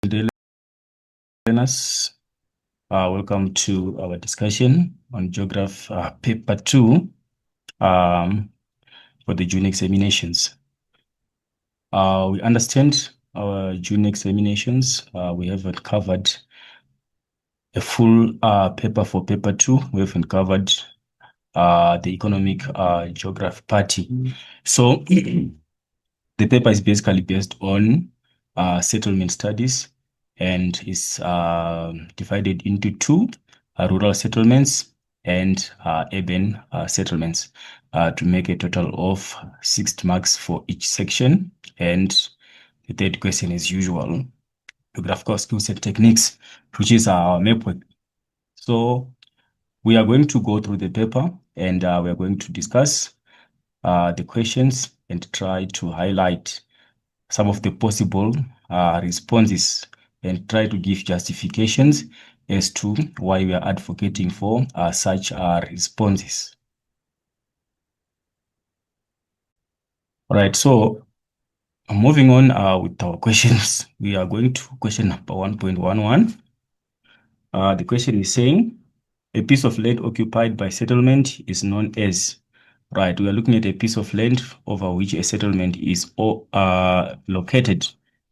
Dear learners, welcome to our discussion on Geography Paper 2 for the June examinations. We understand our June examinations. We haven't covered a full paper for Paper 2. We haven't covered the economic geography party. So the paper is basically based on settlement studies and is divided into two, rural settlements and urban settlements, to make a total of 60 marks for each section. And the third question, as usual, geographical skills and techniques, which is our Mapwork. So we are going to go through the paper and we are going to discuss the questions and try to highlight some of the possible responses and try to give justifications as to why we are advocating for such responses. All right, so moving on with our questions, we are going to question number 1.11. The question is saying, a piece of land occupied by settlement is known as. Right, we are looking at a piece of land over which a settlement is located.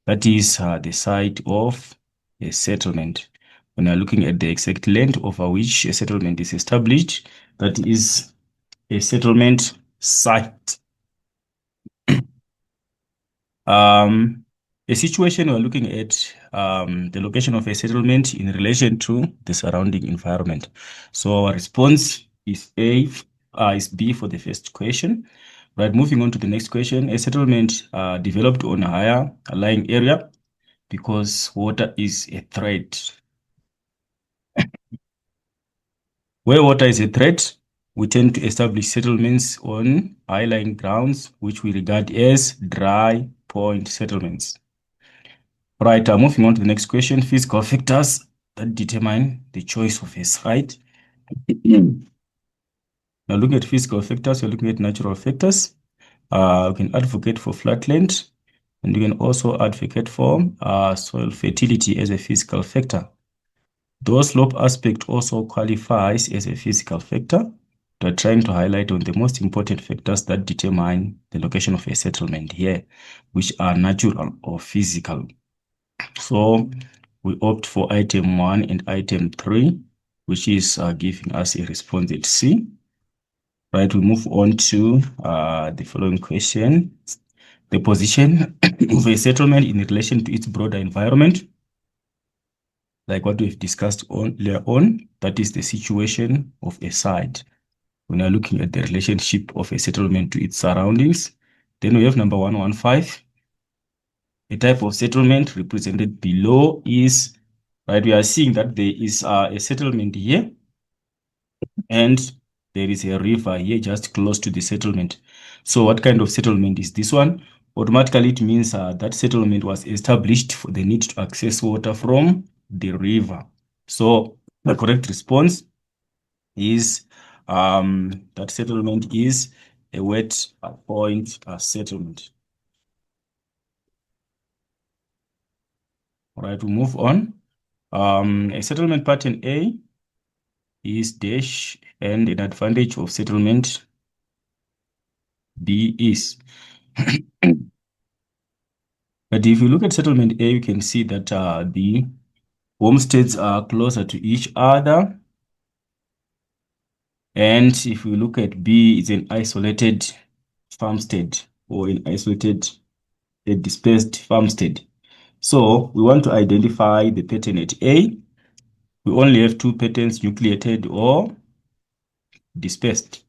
That is the site of a settlement. When we are looking at the exact land over which a settlement is established, that is a settlement site. A situation we're looking at the location of a settlement in relation to the surrounding environment. So our response is A. Is B for the first question. Right, moving on to the next question. A settlement developed on a higher lying area because water is a threat. Where water is a threat, we tend to establish settlements on high-lying grounds, which we regard as dry point settlements. Right, moving on to the next question. Physical factors that determine the choice of a site. Now, looking at physical factors, we're looking at natural factors. We can advocate for flatland, and you can also advocate for soil fertility as a physical factor. The slope aspect also qualifies as a physical factor. We're trying to highlight on the most important factors that determine the location of a settlement here, which are natural or physical. So we opt for item 1 and item 3, which is giving us a response at C. Right, we move on to the following question. The position of a settlement in relation to its broader environment, like what we've discussed earlier on, that is the situation of a site. When we're looking at the relationship of a settlement to its surroundings, then we have number 115. A type of settlement represented below is, right, we are seeing that there is a settlement here, and there is a river here just close to the settlement. So what kind of settlement is this one? Automatically, it means that settlement was established for the need to access water from the river. So the correct response is that settlement is a wet point settlement. All right, we move on. A settlement pattern A is dash, and an advantage of settlement B is. But if you look at settlement A, you can see that the homesteads are closer to each other. And if we look at B, it's an isolated farmstead or an isolated, a dispersed farmstead. So we want to identify the pattern at A. We only have two patterns, nucleated or dispersed.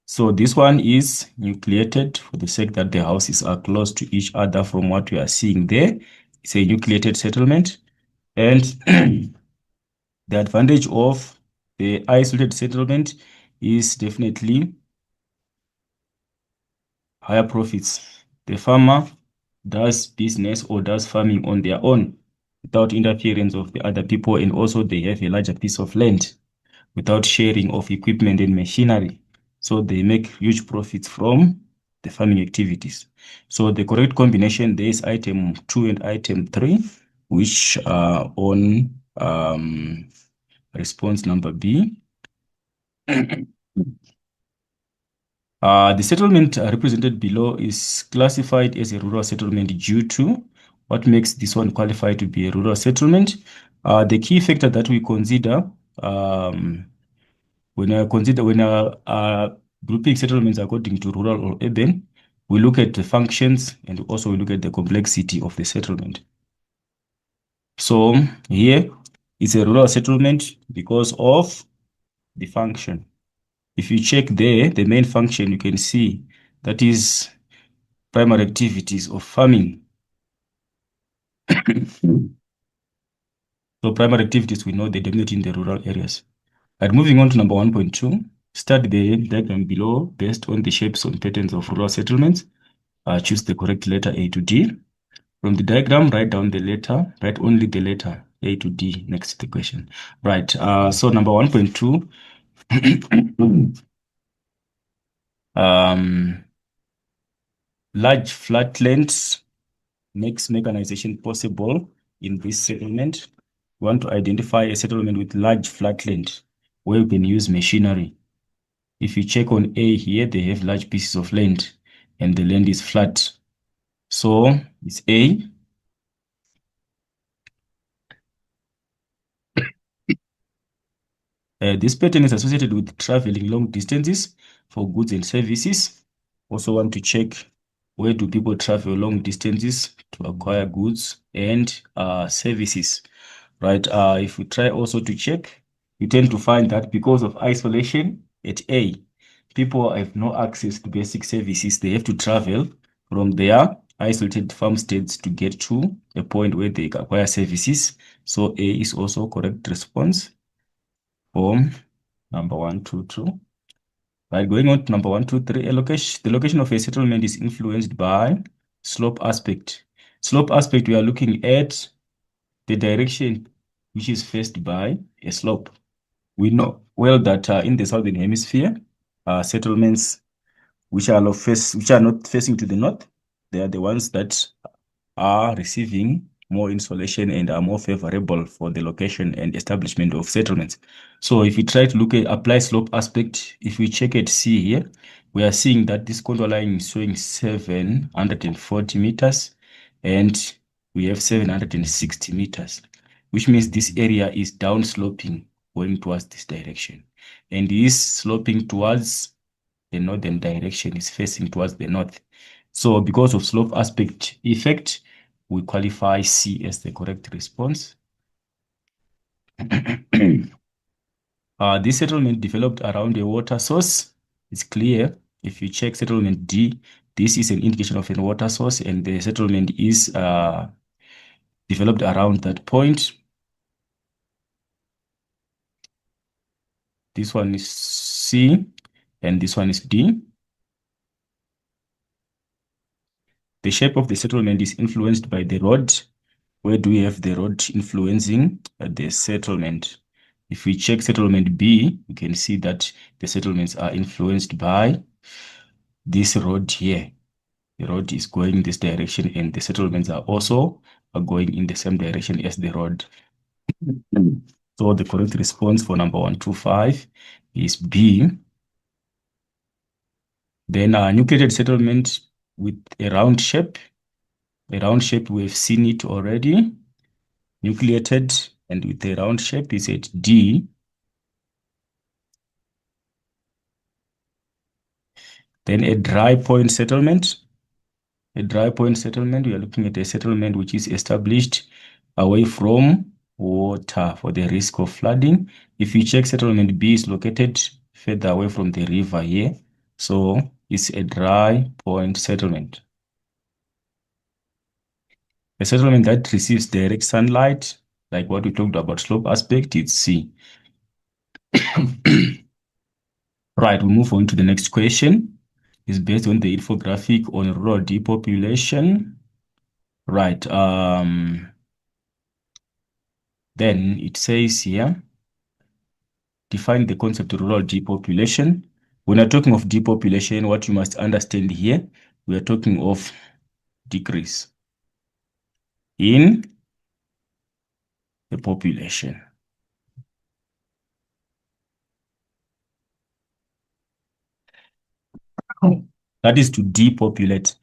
So this one is nucleated for the sake that the houses are close to each other from what we are seeing there. It's a nucleated settlement. And the advantage of the isolated settlement is definitely higher profits. The farmer does business or does farming on their own without interference of the other people, and also they have a larger piece of land without sharing of equipment and machinery. So they make huge profits from the farming activities. So the correct combination there is item 2 and item 3, which are on response number B. The settlement represented below is classified as a rural settlement due to what makes this one qualify to be a rural settlement. The key factor that we consider when grouping settlements according to rural or urban, we look at the functions and also we look at the complexity of the settlement. So here it's a rural settlement because of the function. If you check there, the main function, you can see that is primary activities of farming. So primary activities, we know they dominate in the rural areas. And moving on to number 1.2, study the diagram below based on the shapes and patterns of rural settlements. Choose the correct letter A to D. From the diagram, write down the letter, write only the letter A to D next to the question. Right, so number 1.2, large flatlands makes mechanization possible in this settlement. We want to identify a settlement with large flatland where we can use machinery. If you check on A here, they have large pieces of land and the land is flat. So it's A. This pattern is associated with traveling long distances for goods and services. Also want to check where do people travel long distances to acquire goods and services, right? If we try also to check, you tend to find that because of isolation at A, people have no access to basic services. They have to travel from their isolated farmsteads to get to a point where they acquire services. So A is also correct response for number 122. Right, going on to number 123, the location of a settlement is influenced by slope aspect. Slope aspect, we are looking at the direction which is faced by a slope. We know well that in the southern hemisphere, settlements which are not facing to the north, they are the ones that are receiving more insolation and are more favorable for the location and establishment of settlements. So if we try to look at apply slope aspect, if we check at C here, we are seeing that this contour line is showing 740 meters and we have 760 meters, which means this area is down sloping going towards this direction and is sloping towards the northern direction, is facing towards the north. So because of slope aspect effect, we qualify C as the correct response. This settlement developed around a water source. It's clear. If you check settlement D, this is an indication of a water source and the settlement is developed around that point. This one is C and this one is D. The shape of the settlement is influenced by the road. Where do we have the road influencing the settlement? If we check settlement B, you can see that the settlements are influenced by this road here. The road is going this direction and the settlements are also going in the same direction as the road. So the correct response for number 125 is B. Then a nucleated settlement with a round shape. A round shape, we've seen it already. Nucleated and with a round shape is at D. Then a dry point settlement. A dry point settlement, we are looking at a settlement which is established away from water for the risk of flooding. If you check settlement B is located further away from the river here. So it's a dry point settlement. A settlement that receives direct sunlight, like what we talked about slope aspect, it's C. Right, we move on to the next question. It's based on the infographic on rural depopulation. Right. Then it says here, define the concept of rural depopulation. When we're talking of depopulation, what you must understand here, we are talking of decrease in the population. That is to depopulate,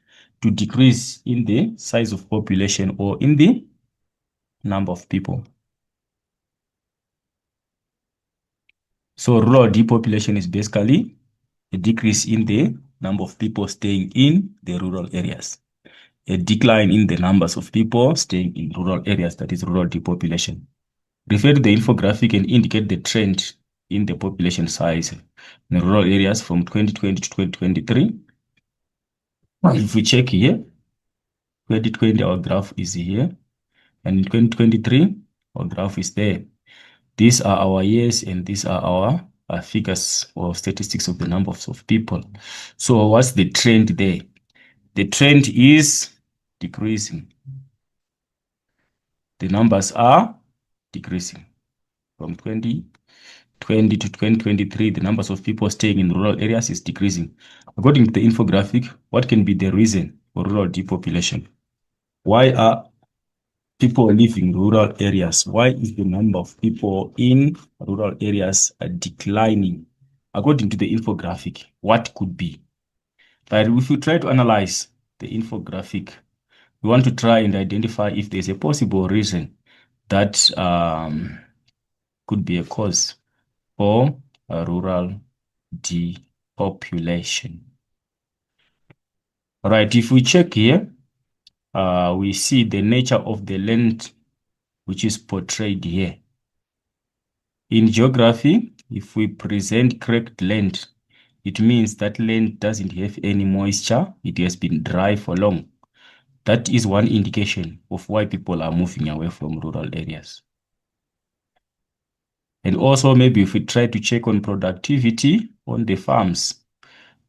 to decrease in the size of population or in the number of people. So rural depopulation is basically a decrease in the number of people staying in the rural areas. A decline in the numbers of people staying in rural areas, that is rural depopulation. Refer to the infographic and indicate the trend in the population size in rural areas from 2020 to 2023. If we check here, 2020, our graph is here, and in 2023, our graph is there. These are our years, and these are our figures or statistics of the numbers of people. So what's the trend there? The trend is decreasing. The numbers are decreasing. From 2020 to 2023, the numbers of people staying in rural areas is decreasing. According to the infographic, what can be the reason for rural depopulation? Why are people living in rural areas? Why is the number of people in rural areas declining? According to the infographic, what could be? But if you try to analyze the infographic, we want to try and identify if there's a possible reason that could be a cause for rural depopulation. All right, if we check here, we see the nature of the land which is portrayed here. In geography, if we present correct land, it means that land doesn't have any moisture. It has been dry for long. That is one indication of why people are moving away from rural areas. And also, maybe if we try to check on productivity on the farms,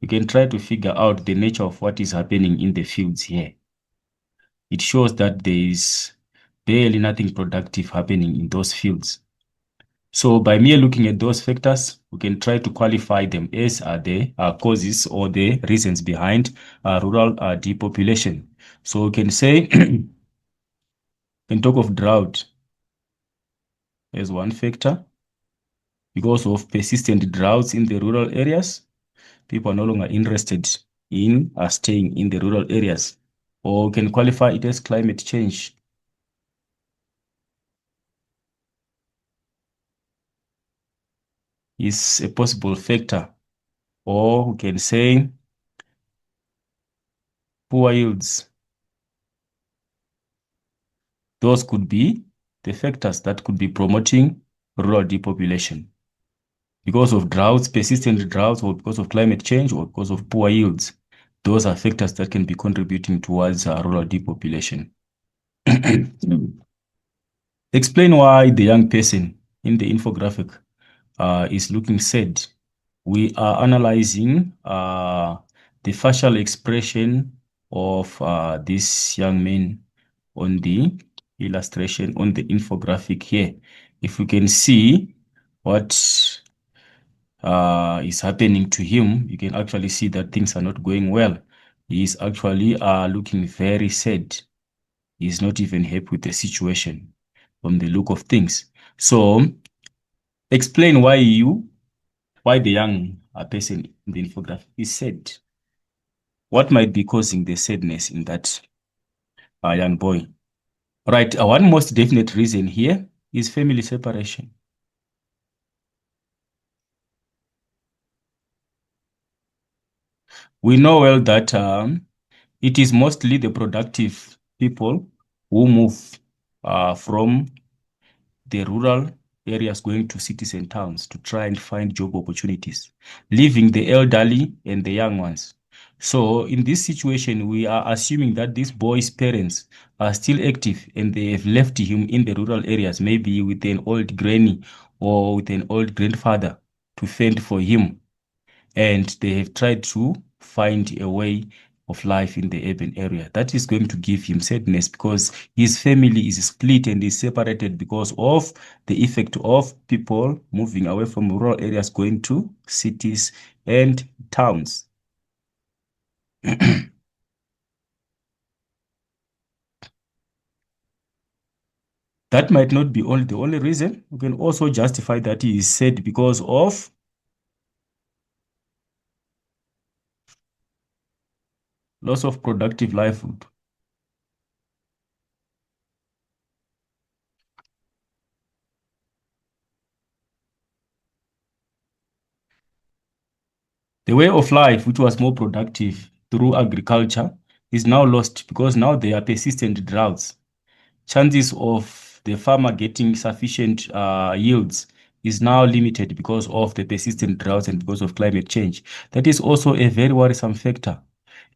we can try to figure out the nature of what is happening in the fields here. It shows that there is barely nothing productive happening in those fields. So by mere looking at those factors, we can try to qualify them as the causes or the reasons behind rural depopulation. So we can say, can talk of drought as one factor. Because of persistent droughts in the rural areas, people are no longer interested in staying in the rural areas. Or we can qualify it as climate change. Is a possible factor. Or we can say poor yields. Those could be the factors that could be promoting rural depopulation. Because of droughts, persistent droughts, or because of climate change, or because of poor yields. Those are factors that can be contributing towards rural depopulation. Explain why the young person in the infographic is looking sad. We are analyzing the facial expression of this young man on the illustration on the infographic here. If we can see what is happening to him, you can actually see that things are not going well. He is actually looking very sad. He's not even happy with the situation from the look of things. So explain why the young person in the infographic is sad. What might be causing the sadness in that young boy? Right, one most definite reason here is family separation. We know well that it is mostly the productive people who move from the rural areas going to cities and towns to try and find job opportunities, leaving the elderly and the young ones. So in this situation, we are assuming that this boy's parents are still active and they have left him in the rural areas, maybe with an old granny or with an old grandfather to fend for him. And they have tried to find a way of life in the urban area. That is going to give him sadness because his family is split and is separated because of the effect of people moving away from rural areas going to cities and towns. That might not be only the only reason. We can also justify that he is sad because of loss of productive livelihood. The way of life, which was more productive through agriculture, is now lost because now there are persistent droughts. Chances of the farmer getting sufficient yields is now limited because of the persistent droughts and because of climate change. That is also a very worrisome factor.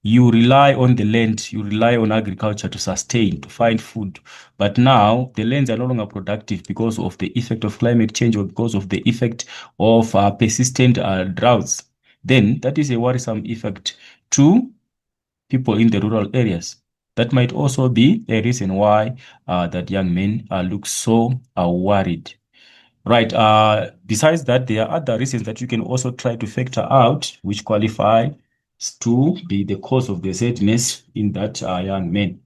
You rely on the land, you rely on agriculture to sustain, to find food. But now the lands are no longer productive because of the effect of climate change or because of the effect of persistent droughts. Then that is a worrisome effect to people in the rural areas. That might also be a reason why that young men look so worried. Right. Besides that, there are other reasons that you can also try to factor out, which qualify to be the cause of the sadness in that young man.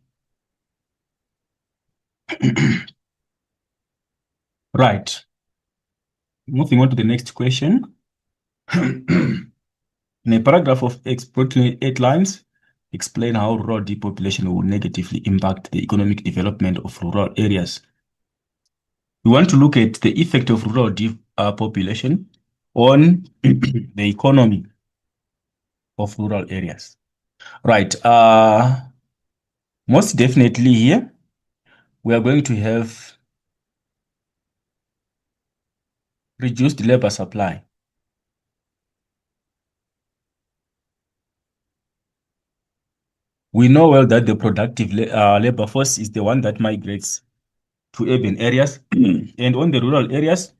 Right. Moving on to the next question. In a paragraph of approximately 8 lines, explain how rural depopulation will negatively impact the economic development of rural areas. We want to look at the effect of rural depopulation on the economy of rural areas. Right. Most definitely here, we are going to have reduced labor supply. We know well that the productive labor force is the one that migrates to urban areas. And on the rural areas,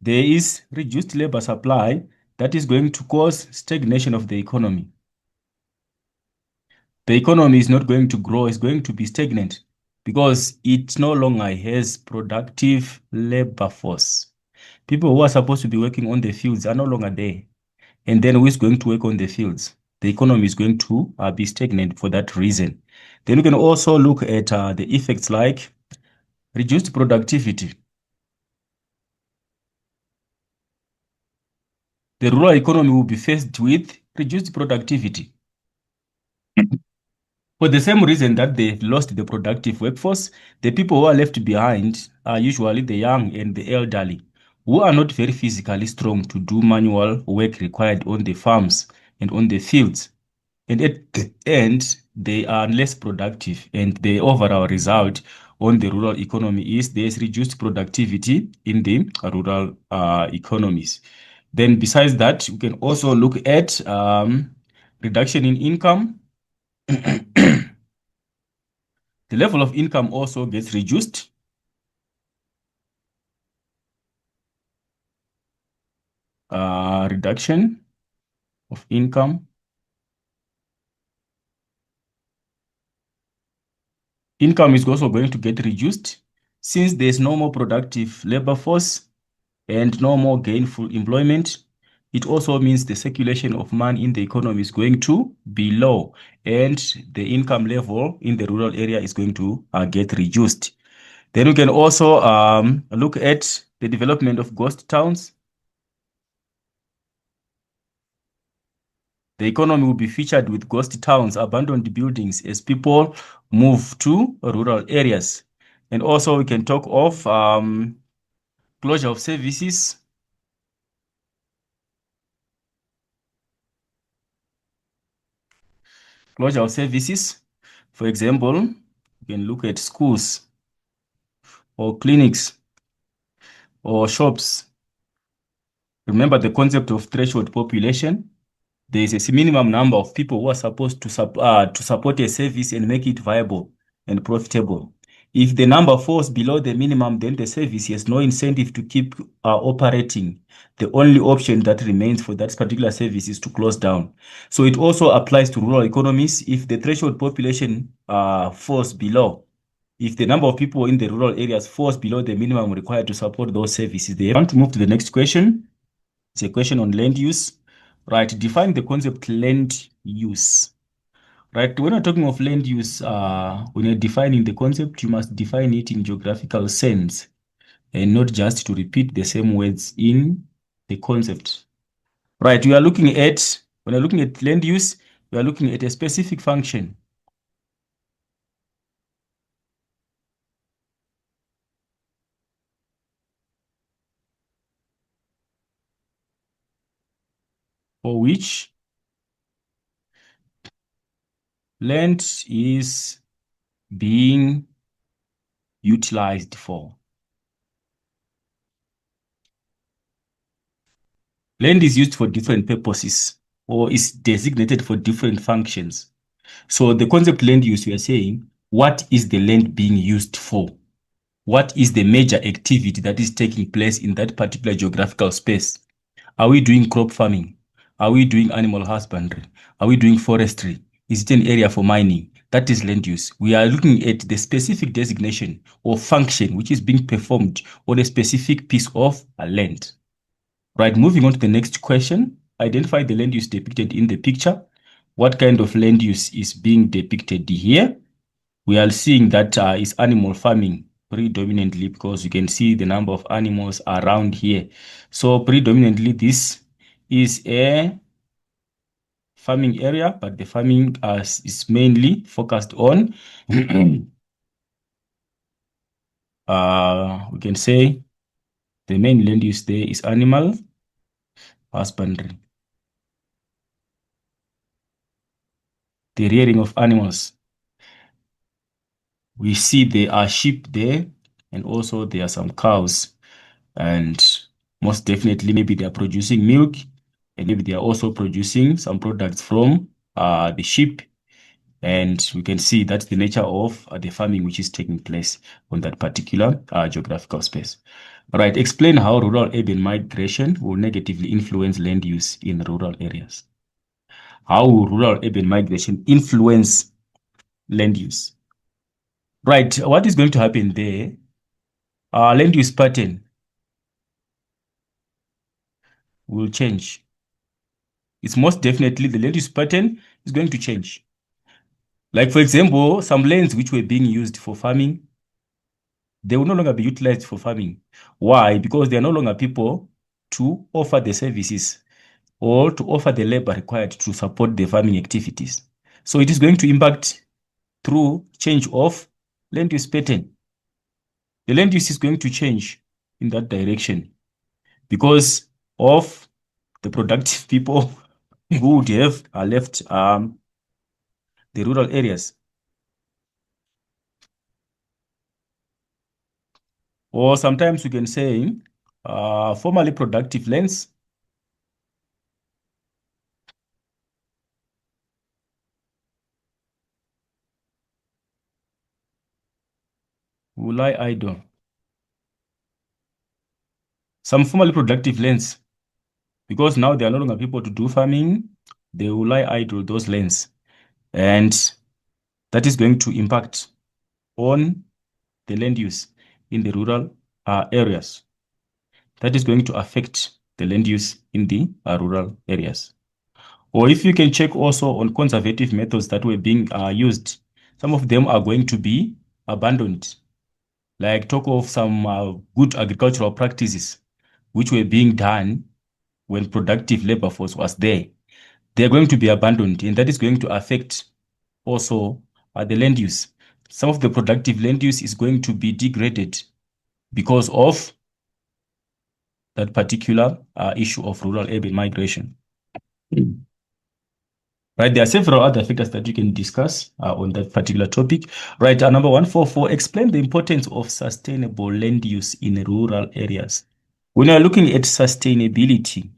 there is reduced labor supply that is going to cause stagnation of the economy. The economy is not going to grow, it's going to be stagnant because it no longer has productive labor force. People who are supposed to be working on the fields are no longer there. And then who is going to work on the fields? The economy is going to be stagnant for that reason. Then we can also look at the effects like reduced productivity. The rural economy will be faced with reduced productivity. For the same reason that they've lost the productive workforce, the people who are left behind are usually the young and the elderly, who are not very physically strong to do manual work required on the farms and on the fields. And at the end, they are less productive. And the overall result on the rural economy is there's reduced productivity in the rural economies. Then besides that, we can also look at reduction in income. The level of income also gets reduced. Reduction of income. Income is also going to get reduced since there's no more productive labor force and no more gainful employment. It also means the circulation of money in the economy is going to be low and the income level in the rural area is going to get reduced. Then we can also look at the development of ghost towns. The economy will be featured with ghost towns, abandoned buildings as people move to rural areas. And also we can talk of closure of services. Closure of services. For example, you can look at schools or clinics or shops. Remember the concept of threshold population. There is a minimum number of people who are supposed to support a service and make it viable and profitable. If the number falls below the minimum, then the service has no incentive to keep operating. The only option that remains for that particular service is to close down. So it also applies to rural economies. If the threshold population falls below, if the number of people in the rural areas falls below the minimum required to support those services, they want to move to the next question. It's a question on land use. Right, define the concept land use. Right, when we're talking of land use, when you're defining the concept, you must define it in geographical sense and not just to repeat the same words in the concept. Right, when you're looking at land use, we are looking at a specific function for which land is being utilized for. Land is used for different purposes or is designated for different functions. So the concept land use, we are saying, what is the land being used for? What is the major activity that is taking place in that particular geographical space? Are we doing crop farming? Are we doing animal husbandry? Are we doing forestry? Is it an area for mining? That is land use. We are looking at the specific designation or function which is being performed on a specific piece of land. Right, moving on to the next question. Identify the land use depicted in the picture. What kind of land use is being depicted here? We are seeing that is animal farming predominantly because you can see the number of animals around here. So predominantly this is a farming area, but the farming is mainly focused on, we can say the main land use there is animal husbandry, the rearing of animals. We see there are sheep there and also there are some cows, and most definitely maybe they are producing milk and maybe they are also producing some products from the sheep, and we can see that's the nature of the farming which is taking place on that particular geographical space. All right, explain how rural urban migration will negatively influence land use in rural areas. How will rural urban migration influence land use? Right, what is going to happen there? Land use pattern will change. It's most definitely the land use pattern is going to change. Like, for example, some lands which were being used for farming, they will no longer be utilized for farming. Why? Because there are no longer people to offer the services or to offer the labor required to support the farming activities. So it is going to impact through change of land use pattern. The land use is going to change in that direction because of the productive people who would have left the rural areas. Or sometimes we can say formerly productive lands will lie idle. Some formerly productive lands, because now there are no longer people to do farming, they will lie idle those lands. And that is going to impact on the land use in the rural areas. That is going to affect the land use in the rural areas. Or if you can check also on conservative methods that were being used, some of them are going to be abandoned. Like talk of some good agricultural practices which were being done when productive labor force was there. They're going to be abandoned, and that is going to affect also the land use. Some of the productive land use is going to be degraded because of that particular issue of rural urban migration. Right, there are several other factors that you can discuss on that particular topic. Right, number 144, explain the importance of sustainable land use in rural areas. When you're looking at sustainability,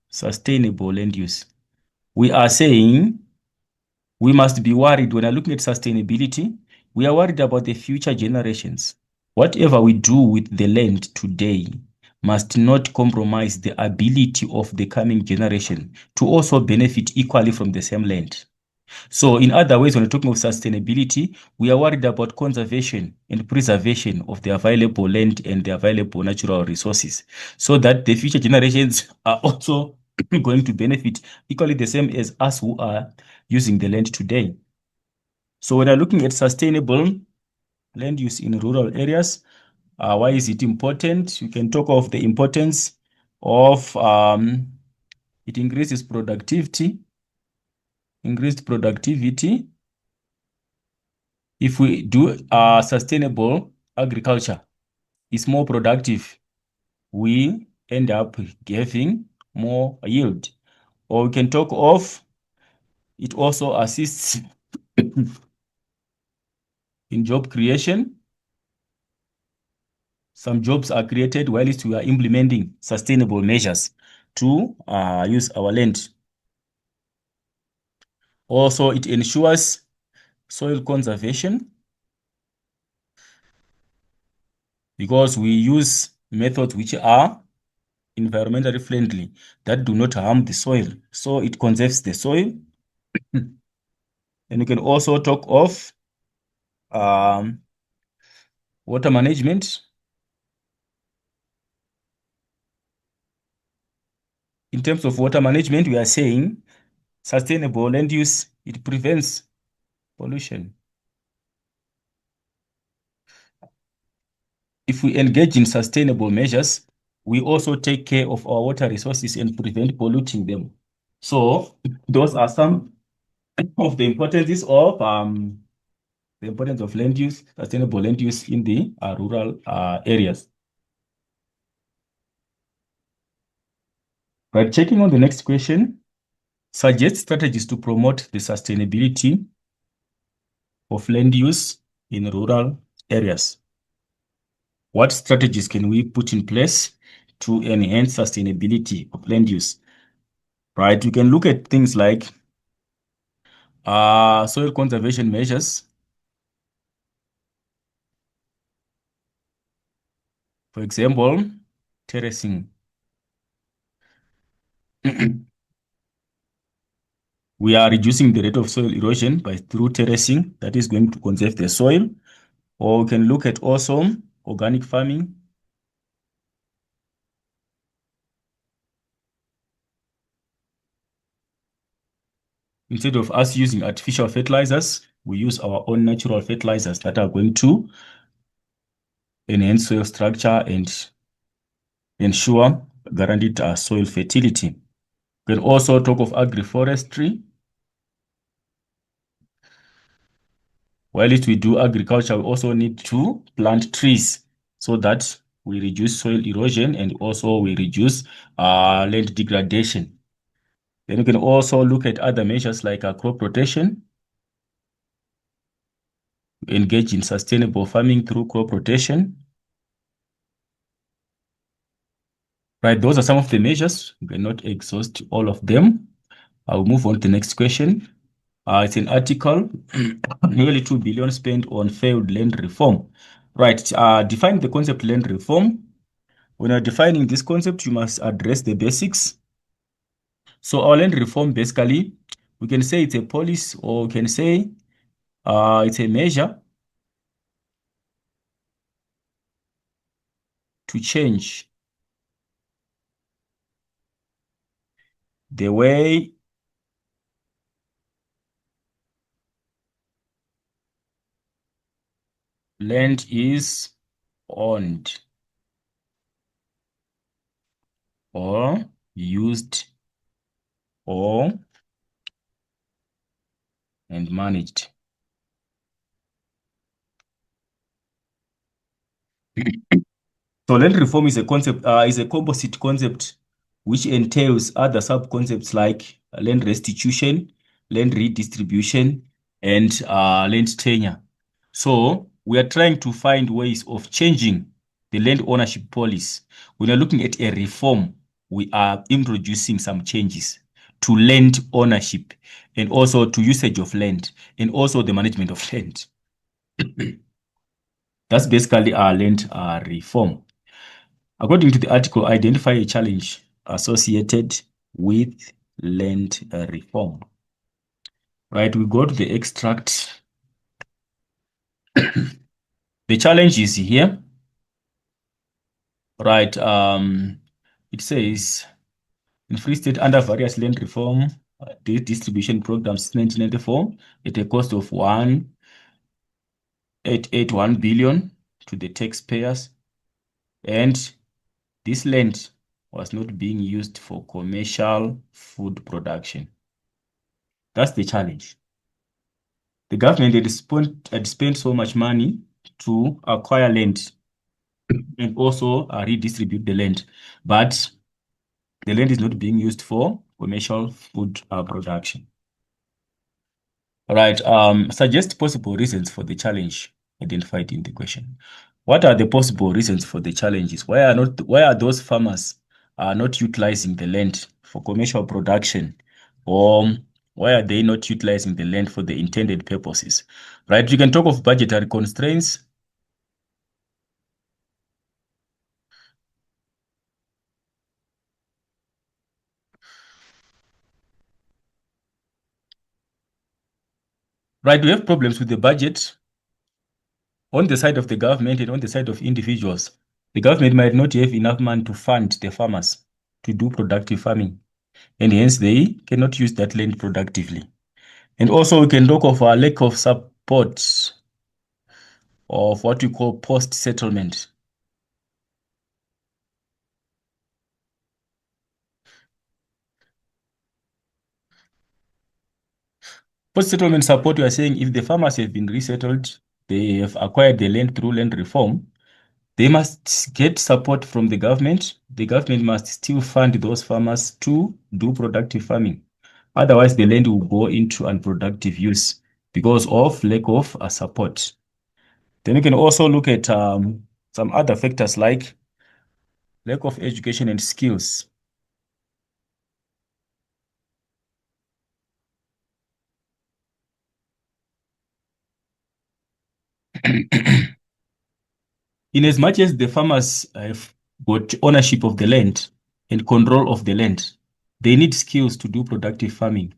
sustainable land use, we are saying we must be worried when we're looking at sustainability. We are worried about the future generations. Whatever we do with the land today must not compromise the ability of the coming generation to also benefit equally from the same land. So in other ways, when we're talking of sustainability, we are worried about conservation and preservation of the available land and the available natural resources so that the future generations are also going to benefit equally the same as us who are using the land today. So when you're looking at sustainable land use in rural areas, why is it important? You can talk of the importance of it increases productivity, increased productivity. If we do sustainable agriculture, it's more productive. We end up having more yield. Or we can talk of it also assists in job creation. Some jobs are created while we are implementing sustainable measures to use our land. Also, it ensures soil conservation because we use methods which are environmentally friendly that do not harm the soil. So it conserves the soil. And we can also talk of um, water management. In terms of water management, we are saying sustainable land use, it prevents pollution. If we engage in sustainable measures, we also take care of our water resources and prevent polluting them. So those are some of the importances of the importance of land use, sustainable land use in the rural areas. Right, checking on the next question, suggest strategies to promote the sustainability of land use in rural areas. What strategies can we put in place to enhance sustainability of land use? Right, you can look at things like soil conservation measures. For example, terracing. We are reducing the rate of soil erosion by through terracing that is going to conserve the soil. Or we can look at also organic farming. Instead of us using artificial fertilizers, we use our own natural fertilizers that are going to enhance soil structure and ensure guaranteed soil fertility. We can also talk of agroforestry. While we do agriculture, we also need to plant trees so that we reduce soil erosion and also we reduce land degradation. Then we can also look at other measures like crop rotation, engage in sustainable farming through crop rotation. Right, those are some of the measures. We cannot exhaust all of them. I'll move on to the next question. It's an article, nearly 2 billion spent on failed land reform. Right, define the concept land reform. When you're defining this concept, you must address the basics. So our land reform, basically, we can say it's a policy or we can say it's a measure to change the way land is owned or used or and managed. So land reform is a concept, is a composite concept which entails other sub-concepts like land restitution, land redistribution, and land tenure. So we are trying to find ways of changing the land ownership policy. When you're looking at a reform, we are introducing some changes to land ownership and also to usage of land and also the management of land. That's basically our land reform. According to the article, identify a challenge associated with land reform. Right, we go to the extract. The challenge is here. Right, it says in Free State under various land reform the distribution program since 1994 at a cost of 1.881 billion to the taxpayers, and this land was not being used for commercial food production. That's the challenge. The government had spent so much money to acquire land and also redistribute the land, but the land is not being used for commercial food production. All right. Suggest possible reasons for the challenge identified in the question. What are the possible reasons for the challenges? Why are those farmers not utilizing the land for commercial production, or why are they not utilizing the land for the intended purposes? Right. You can talk of budgetary constraints. Right. We have problems with the budget on the side of the government and on the side of individuals. The government might not have enough money to fund the farmers to do productive farming, and hence they cannot use that land productively. And also we can talk of a lack of support of what we call post-settlement. Post-settlement support, we are saying if the farmers have been resettled, they have acquired the land through land reform, they must get support from the government. The government must still fund those farmers to do productive farming. Otherwise, the land will go into unproductive use because of lack of support. Then we can also look at some other factors like lack of education and skills. In as much as the farmers have got ownership of the land and control of the land, they need skills to do productive farming.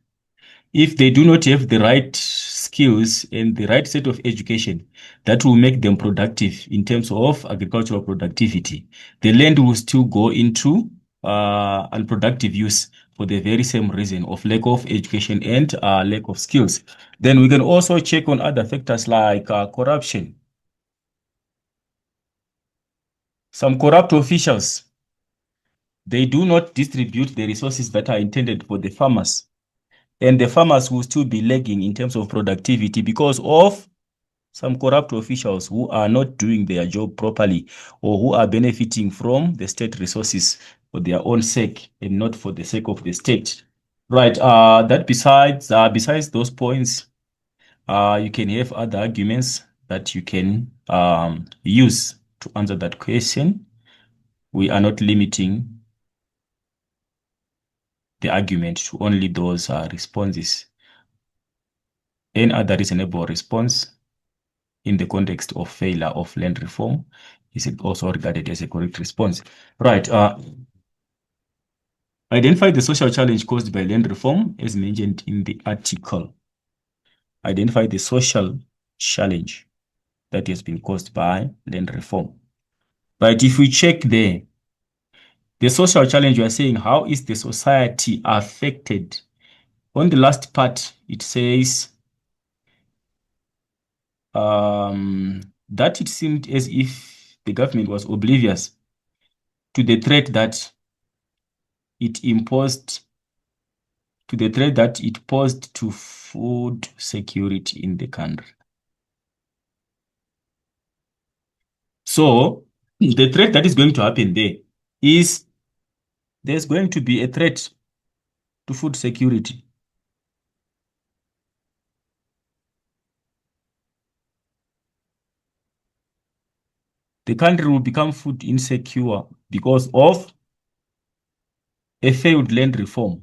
If they do not have the right skills and the right set of education that will make them productive in terms of agricultural productivity, the land will still go into unproductive use for the very same reason of lack of education and lack of skills. Then we can also check on other factors like corruption. Some corrupt officials, they do not distribute the resources that are intended for the farmers. And the farmers will still be lagging in terms of productivity because of some corrupt officials who are not doing their job properly or who are benefiting from the state resources for their own sake and not for the sake of the state. Right. That besides those points, you can have other arguments that you can use to answer that question. We are not limiting the argument to only those responses. Any other reasonable response in the context of failure of land reform is also regarded as a correct response. Right. Identify the social challenge caused by land reform as mentioned in the article. Identify the social challenge that has been caused by land reform. Right. If we check there, the social challenge, we are saying, how is the society affected? On the last part, it says that it seemed as if the government was oblivious to the threat that it imposed, to the threat that it posed to food security in the country. So the threat that is going to happen there is there's going to be a threat to food security. The country will become food insecure because of a failed land reform.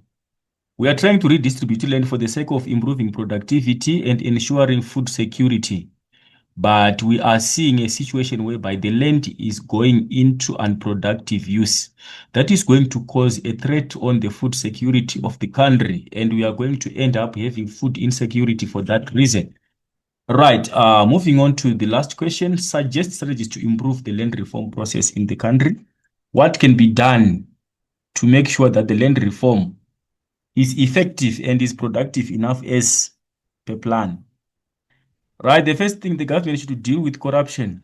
We are trying to redistribute land for the sake of improving productivity and ensuring food security. But we are seeing a situation whereby the land is going into unproductive use. That is going to cause a threat on the food security of the country, and we are going to end up having food insecurity for that reason. Right. Moving on to the last question. Suggest strategies to improve the land reform process in the country. What can be done to make sure that the land reform is effective and is productive enough as per plan. Right, the first thing the government should deal with corruption.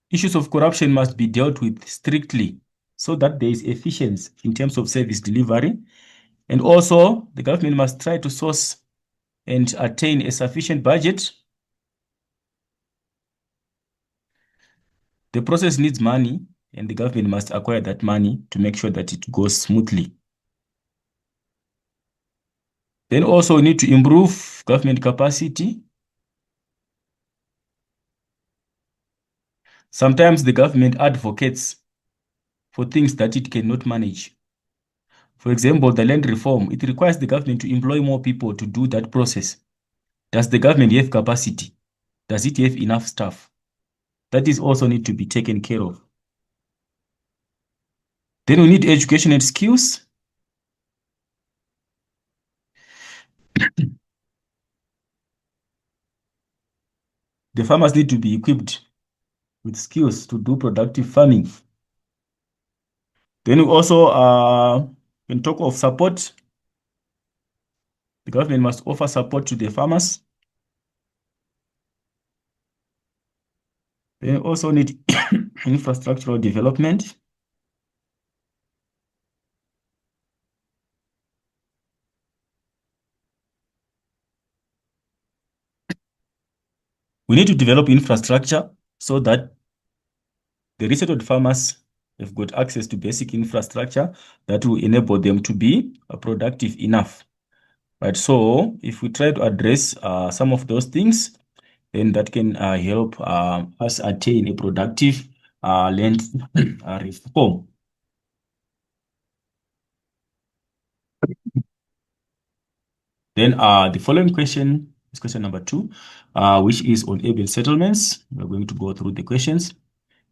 Issues of corruption must be dealt with strictly so that there is efficiency in terms of service delivery. And also, the government must try to source and attain a sufficient budget. The process needs money, and the government must acquire that money to make sure that it goes smoothly. Then also we need to improve government capacity. Sometimes the government advocates for things that it cannot manage. For example, the land reform, it requires the government to employ more people to do that process. Does the government have capacity? Does it have enough staff? That is also need to be taken care of. Then we need education and skills. The farmers need to be equipped with skills to do productive farming. Then we also can talk of support. The government must offer support to the farmers. They also need infrastructural development. We need to develop infrastructure so that the resettled farmers have got access to basic infrastructure that will enable them to be productive enough. Right. So if we try to address some of those things, then that can help us attain a productive land reform. Then the following question is question number 2, which is on urban settlements. We're going to go through the questions.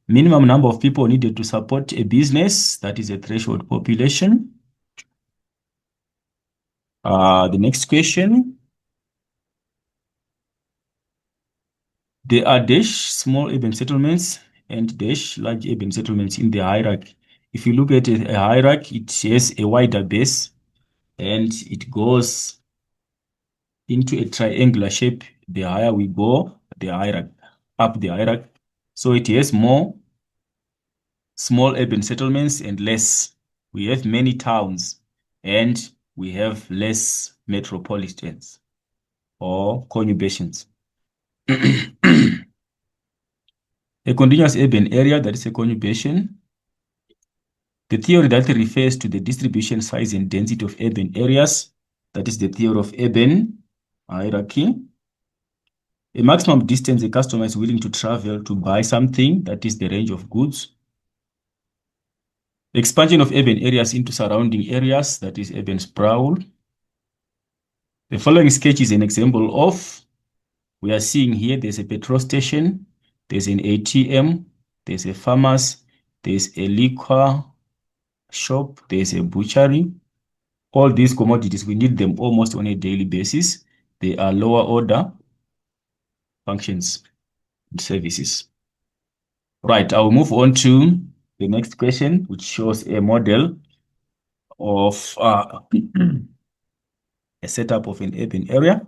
Minimum number of people needed to support a business, that is a threshold population. The next question. There are dash small urban settlements and dash large urban settlements in the hierarchy. If you look at a hierarchy, it has a wider base and it goes into a triangular shape. The higher we go, the higher up the hierarchy. So it has more small urban settlements and less. We have many towns and we have less metropolitans or conurbations. A continuous urban area, that is a conurbation. The theory that refers to the distribution, size, and density of urban areas, that is the theory of urban hierarchy. A maximum distance a customer is willing to travel to buy something, that is the range of goods. Expansion of urban areas into surrounding areas, that is urban sprawl. The following sketch is an example of, we are seeing here, there's a petrol station, there's an ATM, there's a farmers, there's a liquor shop, there's a butchery. All these commodities, we need them almost on a daily basis. They are lower order functions and services. Right, I'll move on to the next question, which shows a model of a setup of an urban area.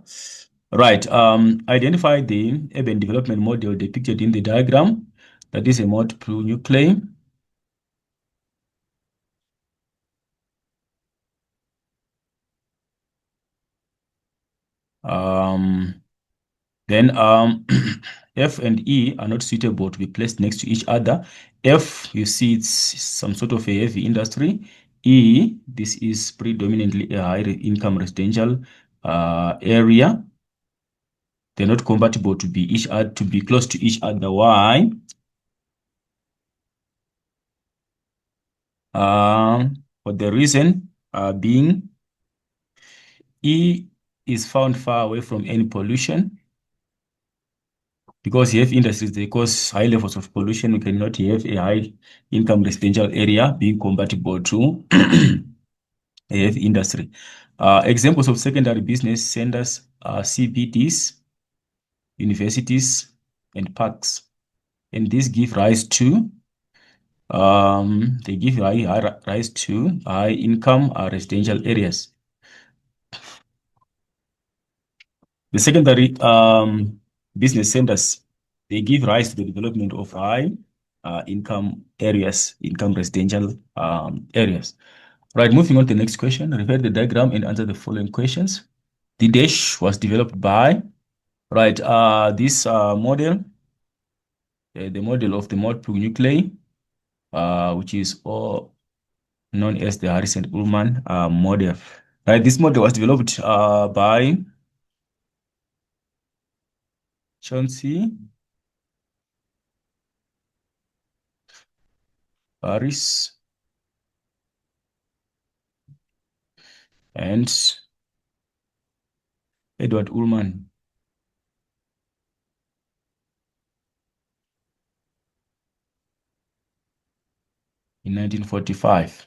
Right, identify the urban development model depicted in the diagram. That is a multiple nuclei. Then F and E are not suitable to be placed next to each other. F, you see it's some sort of a heavy industry. E, this is predominantly a high income residential area. They're not compatible to be close to each other. Why? For the reason being E is found far away from any pollution. Because you have industries, they cause high levels of pollution. We cannot have a high income residential area being compatible to a heavy industry. Examples of secondary business centers are CBDs, universities, and parks. And these give rise to They give rise to high income residential areas. The secondary business centers, they give rise to the development of high income areas, income residential areas. Right, moving on to the next question. Refer the diagram and answer the following questions. The dash was developed by, right, this model, the model of the Mapwork nuclei, which is all known as the Harrison-Ullman model. Right, this model was developed by Chauncey Harris and Edward Ullman in 1945.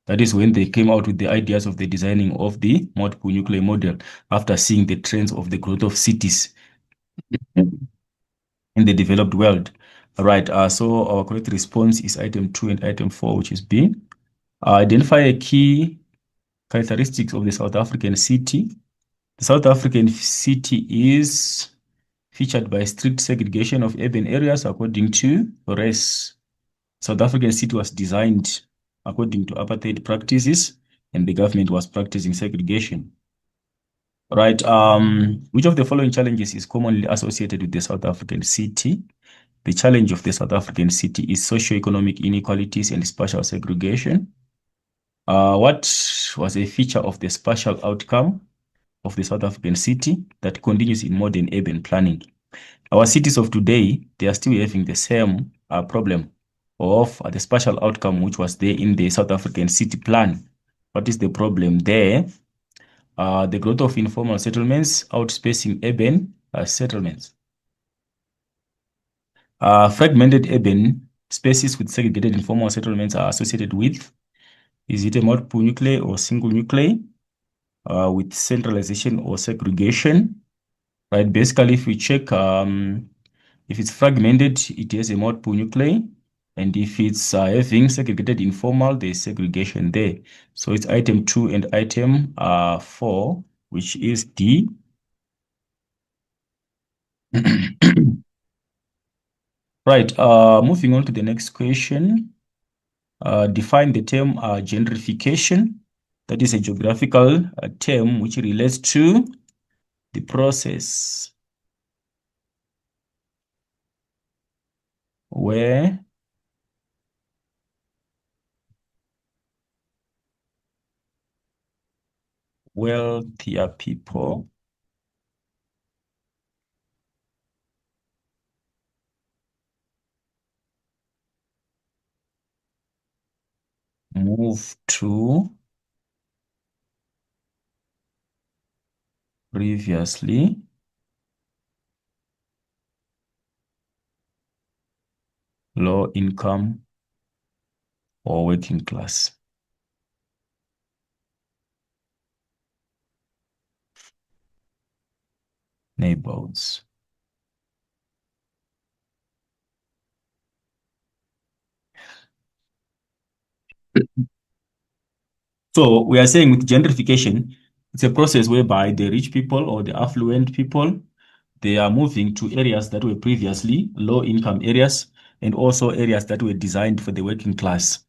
That is when they came out with the ideas of the designing of the multiple nuclei model after seeing the trends of the growth of cities in the developed world. All right, so our correct response is item 2 and item 4, which is B. Identify a key characteristics of the South African city. The South African city is featured by strict segregation of urban areas according to race. South African city was designed according to apartheid practices, and the government was practicing segregation. Right. Which of the following challenges is commonly associated with the South African city? The challenge of the South African city is socio-economic inequalities and spatial segregation. What was a feature of the spatial outcome of the South African city that continues in modern urban planning? Our cities of today, they are still having the same problem of the spatial outcome which was there in the South African city plan. What is the problem there? The growth of informal settlements outspacing urban settlements. Fragmented urban spaces with segregated informal settlements are associated with, is it a multiple nuclei or single nuclei? With centralization or segregation, right? Basically, if we check, if it's fragmented, it has a multiple nuclei. And if it's having segregated informal, there's segregation there. So it's item 2 and item 4, which is D. Right, moving on to the next question. Define the term gentrification. That is a geographical term which relates to the process where wealthier people move to previously low income or working class neighborhoods. So we are saying with gentrification, it's a process whereby the rich people or the affluent people, they are moving to areas that were previously low income areas and also areas that were designed for the working class.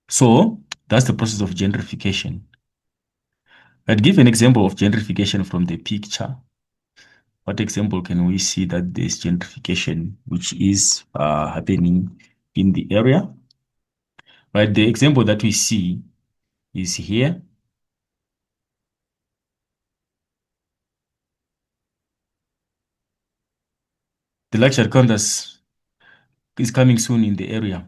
So that's the process of gentrification. I'd give an example of gentrification from the picture. What example can we see that there's gentrification which is happening in the area? Right, the example that we see is here. The luxury counters is coming soon in the area.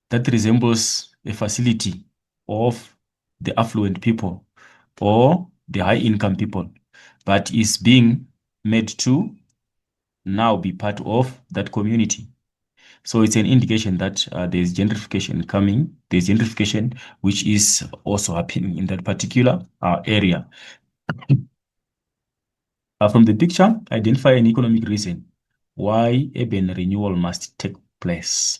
That resembles a facility of the affluent people or the high income people, but is being made to now be part of that community. So it's an indication that there's gentrification coming. There's gentrification which is also happening in that particular area. From the picture, identify an economic reason why urban renewal must take place.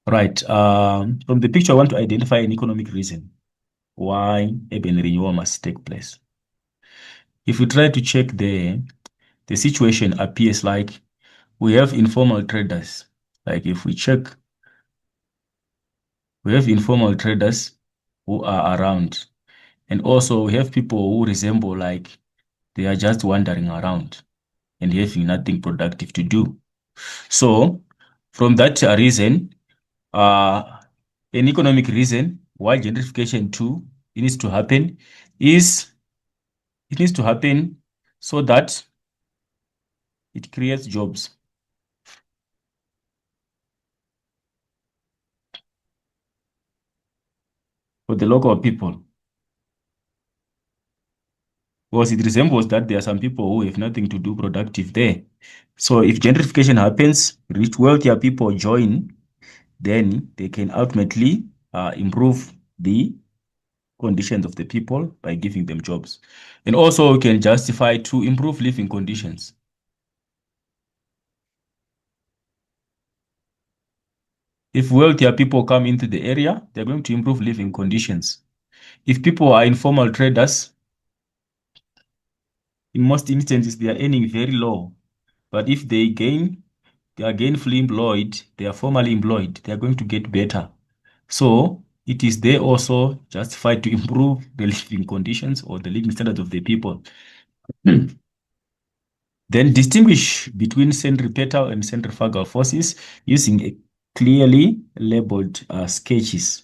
Right. From the picture, I want to identify an economic reason why urban renewal must take place. If we try to check the situation appears like we have informal traders. Like if we check, we have informal traders who are around. And also we have people who resemble like they are just wandering around and having nothing productive to do. So from that reason, uh, an economic reason why gentrification too needs to happen is it needs to happen so that it creates jobs for the local people. Because it resembles that there are some people who have nothing to do productive there. So if gentrification happens, rich, wealthier people join, then they can ultimately improve the conditions of the people by giving them jobs. And also we can justify to improve living conditions. If wealthier people come into the area, they're going to improve living conditions. If people are informal traders, in most instances, they are earning very low. But if they are gainfully employed, they are formally employed, they are going to get better. So it is there also justified to improve the living conditions or the living standards of the people. Then distinguish between centripetal and centrifugal forces using a clearly labeled sketches.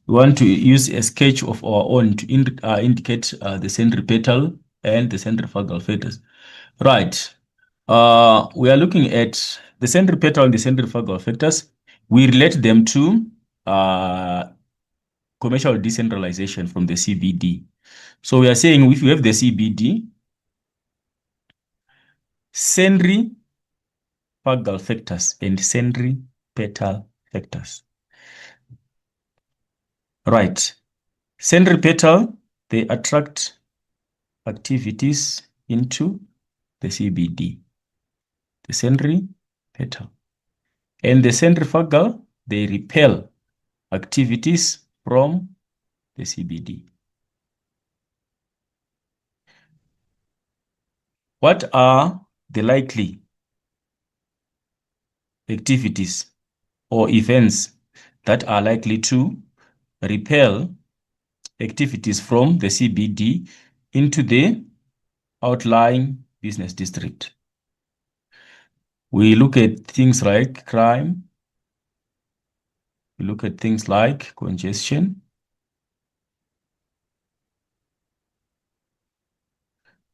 We want to use a sketch of our own to indicate the centripetal and the centrifugal factors. Right. We are looking at the centripetal and the centrifugal factors. We relate them to uh, commercial decentralization from the CBD. So we are saying if we have the CBD, centrifugal factors and centripetal factors. Right. Centripetal, they attract activities into the CBD, the centripetal. And the centrifugal, they repel activities from the CBD. What are the likely activities or events that are likely to repel activities from the CBD into the outlying business district? We look at things like crime, we look at things like congestion,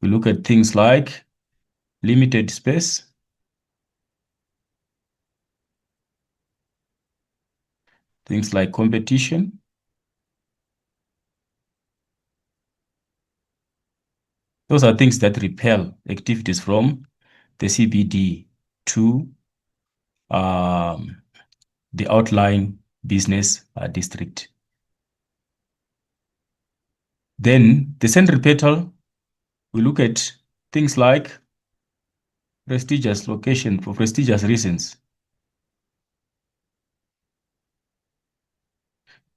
we look at things like limited space, things like competition. Those are things that repel activities from the CBD to um, the outlying business district. Then the centripetal, we look at things like prestigious location for prestigious reasons.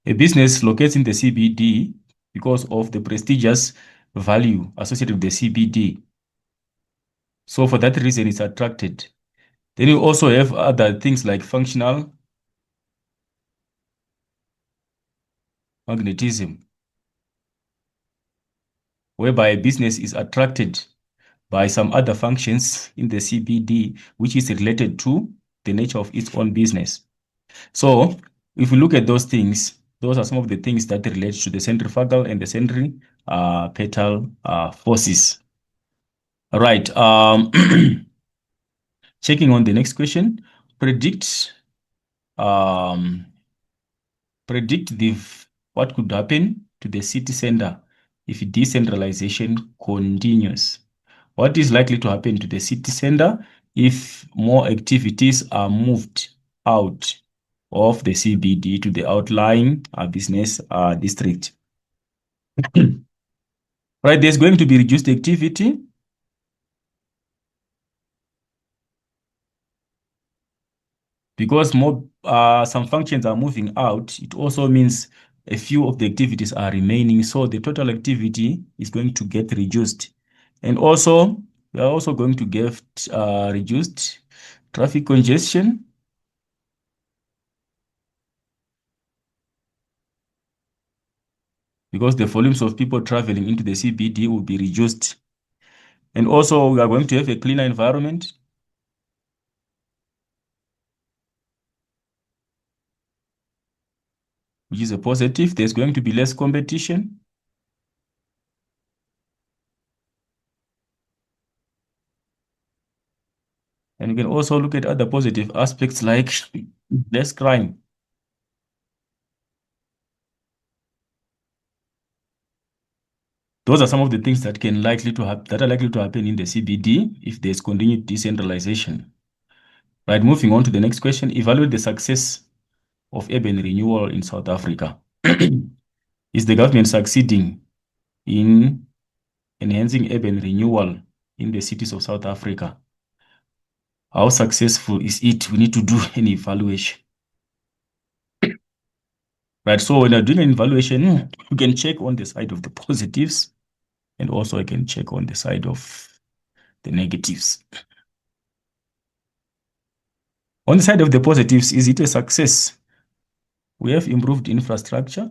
A business locates in the CBD because of the prestigious value associated with the CBD. So for that reason, it's attracted. Then you also have other things like functional magnetism, whereby a business is attracted by some other functions in the CBD, which is related to the nature of its own business. So if we look at those things, those are some of the things that relate to the centrifugal and the centripetal forces. All right. Checking on the next question, predict um, predict what could happen to the city center if decentralization continues. What is likely to happen to the city center if more activities are moved out of the CBD to the outlying business district? right? There's going to be reduced activity. Because some functions are moving out, it also means a few of the activities are remaining. So the total activity is going to get reduced. And also, we are also going to get reduced traffic congestion, because the volumes of people traveling into the CBD will be reduced. And also, we are going to have a cleaner environment, which is a positive. There's going to be less competition. And you can also look at other positive aspects like less crime. Those are some of the things that are likely to happen in the CBD if there's continued decentralization. Right, moving on to the next question. Evaluate the success of urban renewal in South Africa. Is the government succeeding in enhancing urban renewal in the cities of South Africa? How successful is it? We need to do an evaluation. Right, so when you're doing an evaluation, you can check on the side of the positives, and also I can check on the side of the negatives. On the side of the positives, is it a success? We have improved infrastructure.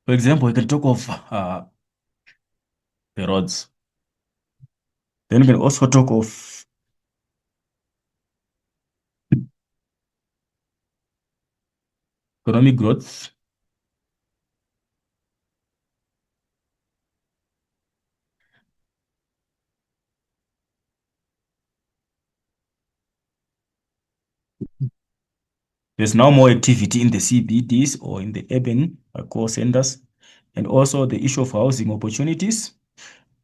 For example, we can talk of the roads. Then we can also talk of economic growth. There's now more activity in the CBDs or in the urban core centers, and also the issue of housing opportunities.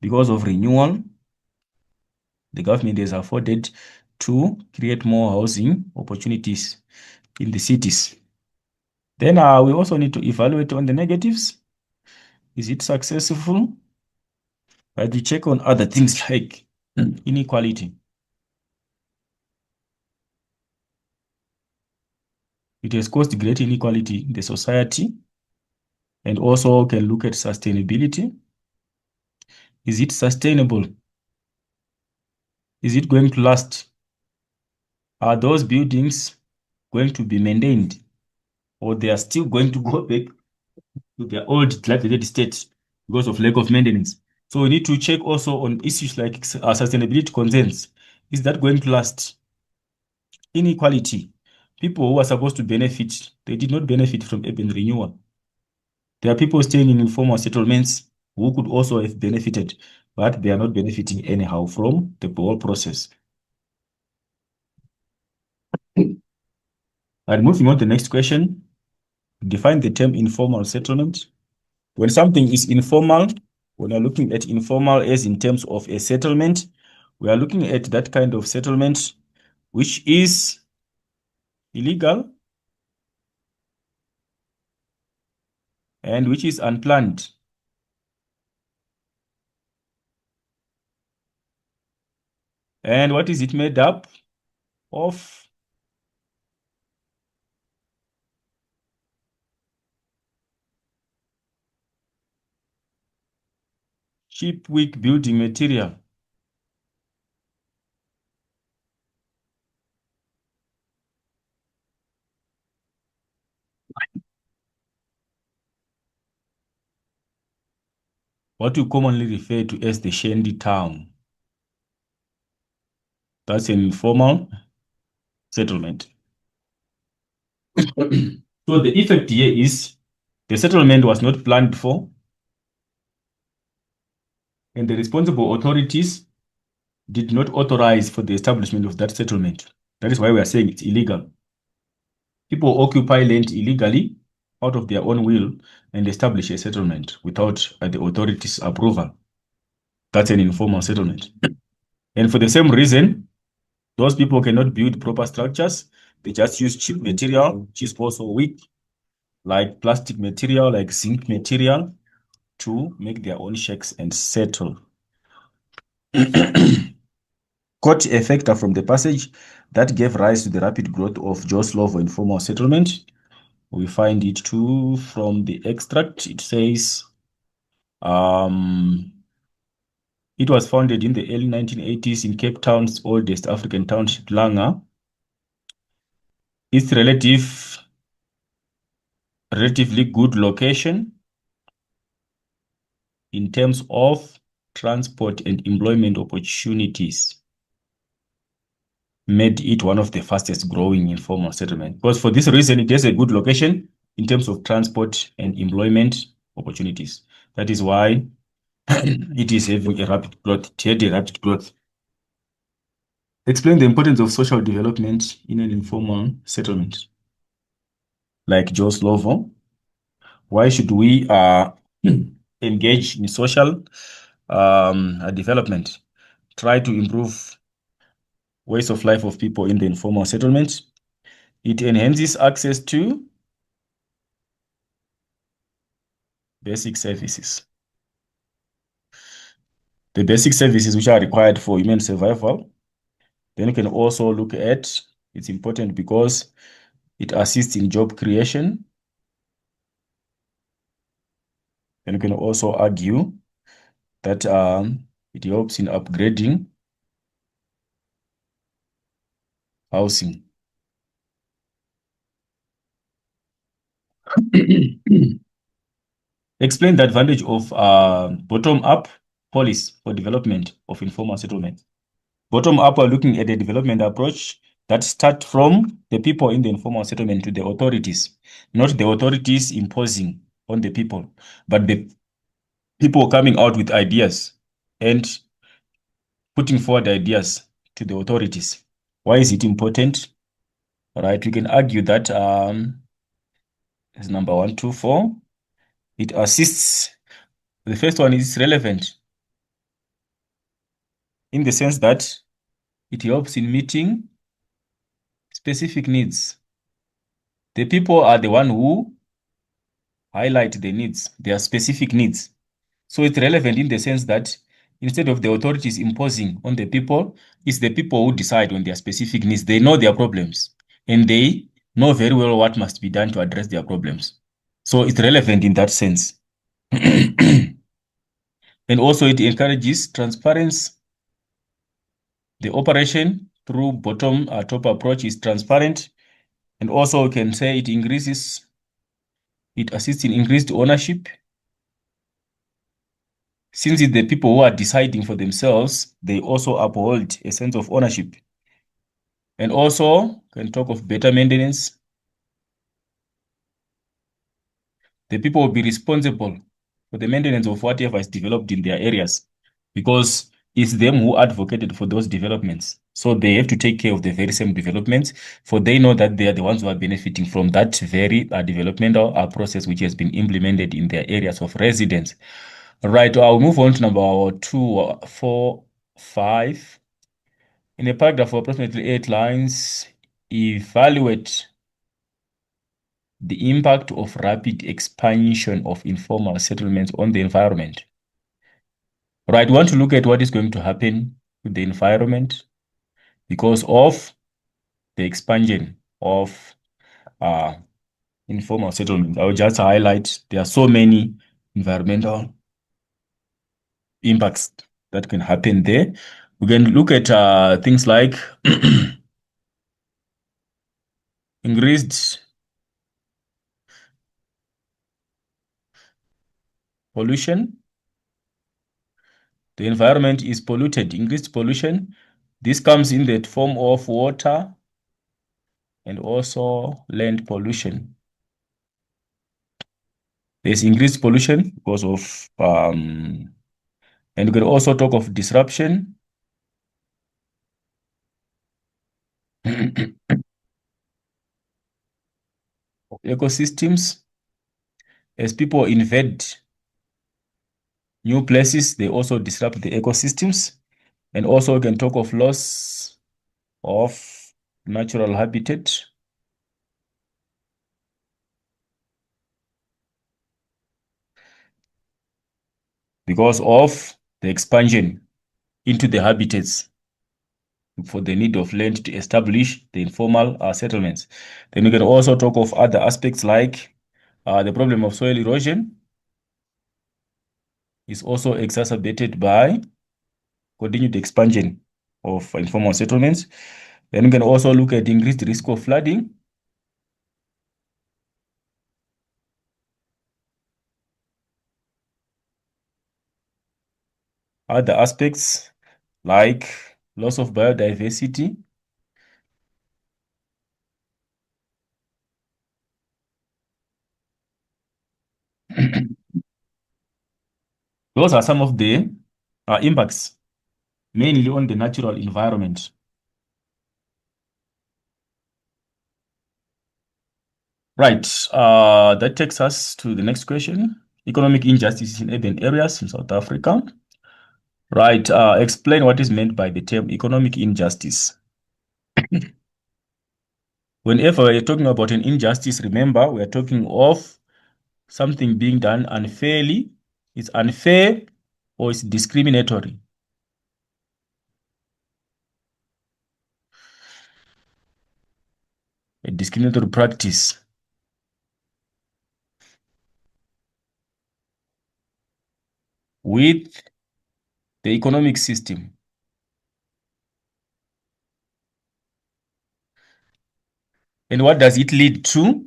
Because of renewal, the government has afforded to create more housing opportunities in the cities. Then we also need to evaluate on the negatives. Is it successful? We check on other things like inequality. It has caused great inequality in the society, and also can look at sustainability. Is it sustainable? Is it going to last? Are those buildings going to be maintained, or they are still going to go back to their old dilapidated state because of lack of maintenance? So we need to check also on issues like sustainability concerns. Is that going to last? Inequality. People who are supposed to benefit, they did not benefit from urban renewal. There are people staying in informal settlements who could also have benefited, but they are not benefiting anyhow from the whole process. And moving on to the next question, define the term informal settlement. When something is informal, when you're looking at informal as in terms of a settlement, we are looking at that kind of settlement which is illegal and which is unplanned. And what is it made up of? Cheap, weak building material. What we commonly refer to as the shandy town. That's an informal settlement. So the effect here is the settlement was not planned for, and the responsible authorities did not authorize for the establishment of that settlement. That is why we are saying it's illegal. People occupy land illegally out of their own will and establish a settlement without the authorities' approval. That's an informal settlement. And for the same reason, Those people cannot build proper structures. They just use cheap material, which is also weak, like plastic material, like zinc material, to make their own shakes and settle. Quote a factor from the passage that gave rise to the rapid growth of Joe Slovo informal settlement. We find it too from the extract. It says, it was founded in the early 1980s in Cape Town's oldest African township, Langa. Its relatively good location in terms of transport and employment opportunities made it one of the fastest growing informal settlements. Because for this reason, it has a good location in terms of transport and employment opportunities. That is why it is having a rapid growth. It had a rapid growth. Explain the importance of social development in an informal settlement. Like Joe Slovo, why should we engage in social development? Try to improve ways of life of people in the informal settlement. It enhances access to basic services. The basic services which are required for human survival. Then you can also look at, it's important because it assists in job creation. Then you can also argue that it helps in upgrading housing. Explain the advantage of bottom-up policy for development of informal settlement. Bottom-up are looking at a development approach that starts from the people in the informal settlement to the authorities, not the authorities imposing on the people, but the people coming out with ideas and putting forward ideas to the authorities. Why is it important? All right, we can argue that as number 124, it assists. The first one is relevant in the sense that it helps in meeting specific needs. The people are the one who highlight the needs, their specific needs. So it's relevant in the sense that instead of the authorities imposing on the people, it's the people who decide on their specific needs. They know their problems and they know very well what must be done to address their problems. So it's relevant in that sense. And also it encourages transparency. The operation through bottom-top approach is transparent. And also we can say it assists in increased ownership. Since it's the people who are deciding for themselves, they also uphold a sense of ownership. And also can talk of better maintenance. The people will be responsible for the maintenance of whatever is developed in their areas because it's them who advocated for those developments. So they have to take care of the very same developments, for they know that they are the ones who are benefiting from that very developmental process which has been implemented in their areas of residence. Right, I'll move on to number 2, 4, 5. In a paragraph of approximately 8 lines, evaluate the impact of rapid expansion of informal settlements on the environment. Right, we want to look at what is going to happen with the environment because of the expansion of informal settlements. I will just highlight there are so many environmental impacts that can happen there. We can look at things like increased pollution. The environment is polluted, increased pollution. This comes in the form of water and also land pollution. There's increased pollution because of, and we can also talk of disruption. Of ecosystems. As people invade new places, they also disrupt the ecosystems. And also we can talk of loss of natural habitat because of the expansion into the habitats for the need of land to establish the informal settlements. Then we can also talk of other aspects like the problem of soil erosion is also exacerbated by continued expansion of informal settlements. Then we can also look at increased risk of flooding. Other aspects like loss of biodiversity. Those are some of the impacts, mainly on the natural environment. Right. That takes us to the next question. Economic injustice in urban areas in South Africa. Right. Explain what is meant by the term economic injustice. Whenever we're talking about an injustice, remember, we're talking of something being done unfairly. It's unfair or it's discriminatory. A discriminatory practice with the economic system. And what does it lead to?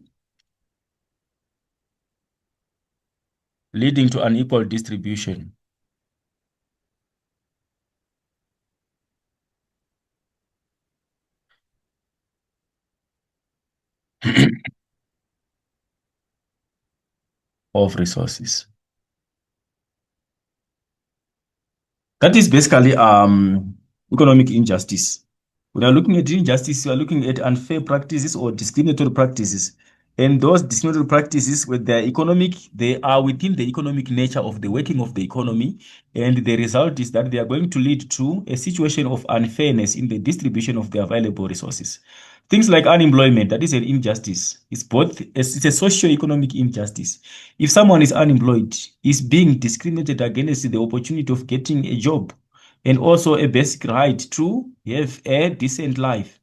Leading to unequal distribution of resources. That is basically economic injustice. When you're looking at injustice, you are looking at unfair practices or discriminatory practices. And those discriminatory practices, with their economic, they are within the economic nature of the working of the economy. And the result is that they are going to lead to a situation of unfairness in the distribution of the available resources. Things like unemployment, that is an injustice. It's a socio-economic injustice. If someone is unemployed, is being discriminated against the opportunity of getting a job and also a basic right to have a decent life.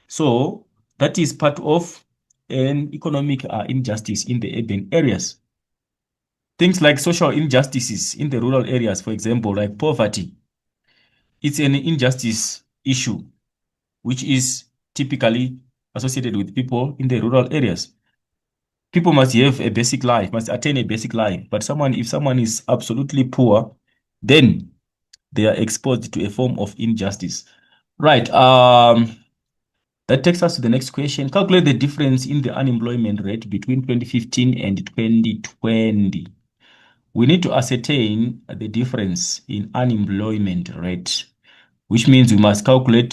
So that is part of an economic injustice in the urban areas. Things like social injustices in the rural areas, for example, like poverty, it's an injustice issue, which is typically associated with people in the rural areas. People must have a basic life, must attain a basic life. But if someone is absolutely poor, then they are exposed to a form of injustice. Right. That takes us to the next question. Calculate the difference in the unemployment rate between 2015 and 2020. We need to ascertain the difference in unemployment rate, which means we must find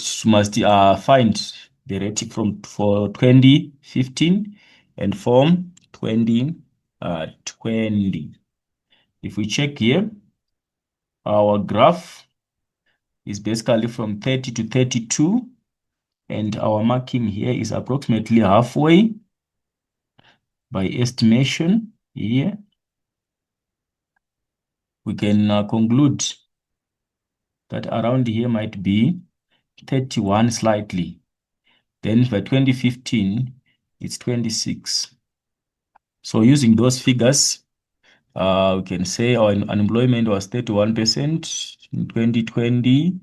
the rate from for 2015 and from 2020. If we check here, our graph is basically from 30 to 32, and our marking here is approximately halfway by estimation here. We can conclude that around here might be 31 slightly. Then by 2015, it's 26. So using those figures, we can say our unemployment was 31% in 2020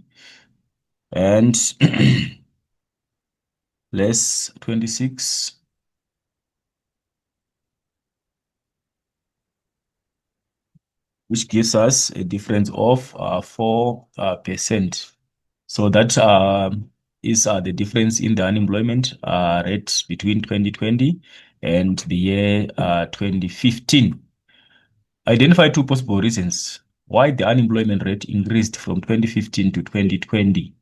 and less 26, which gives us a difference of 4%. So that is the difference in the unemployment rate between 2020 and the year 2015. Identify two possible reasons why the unemployment rate increased from 2015 to 2020.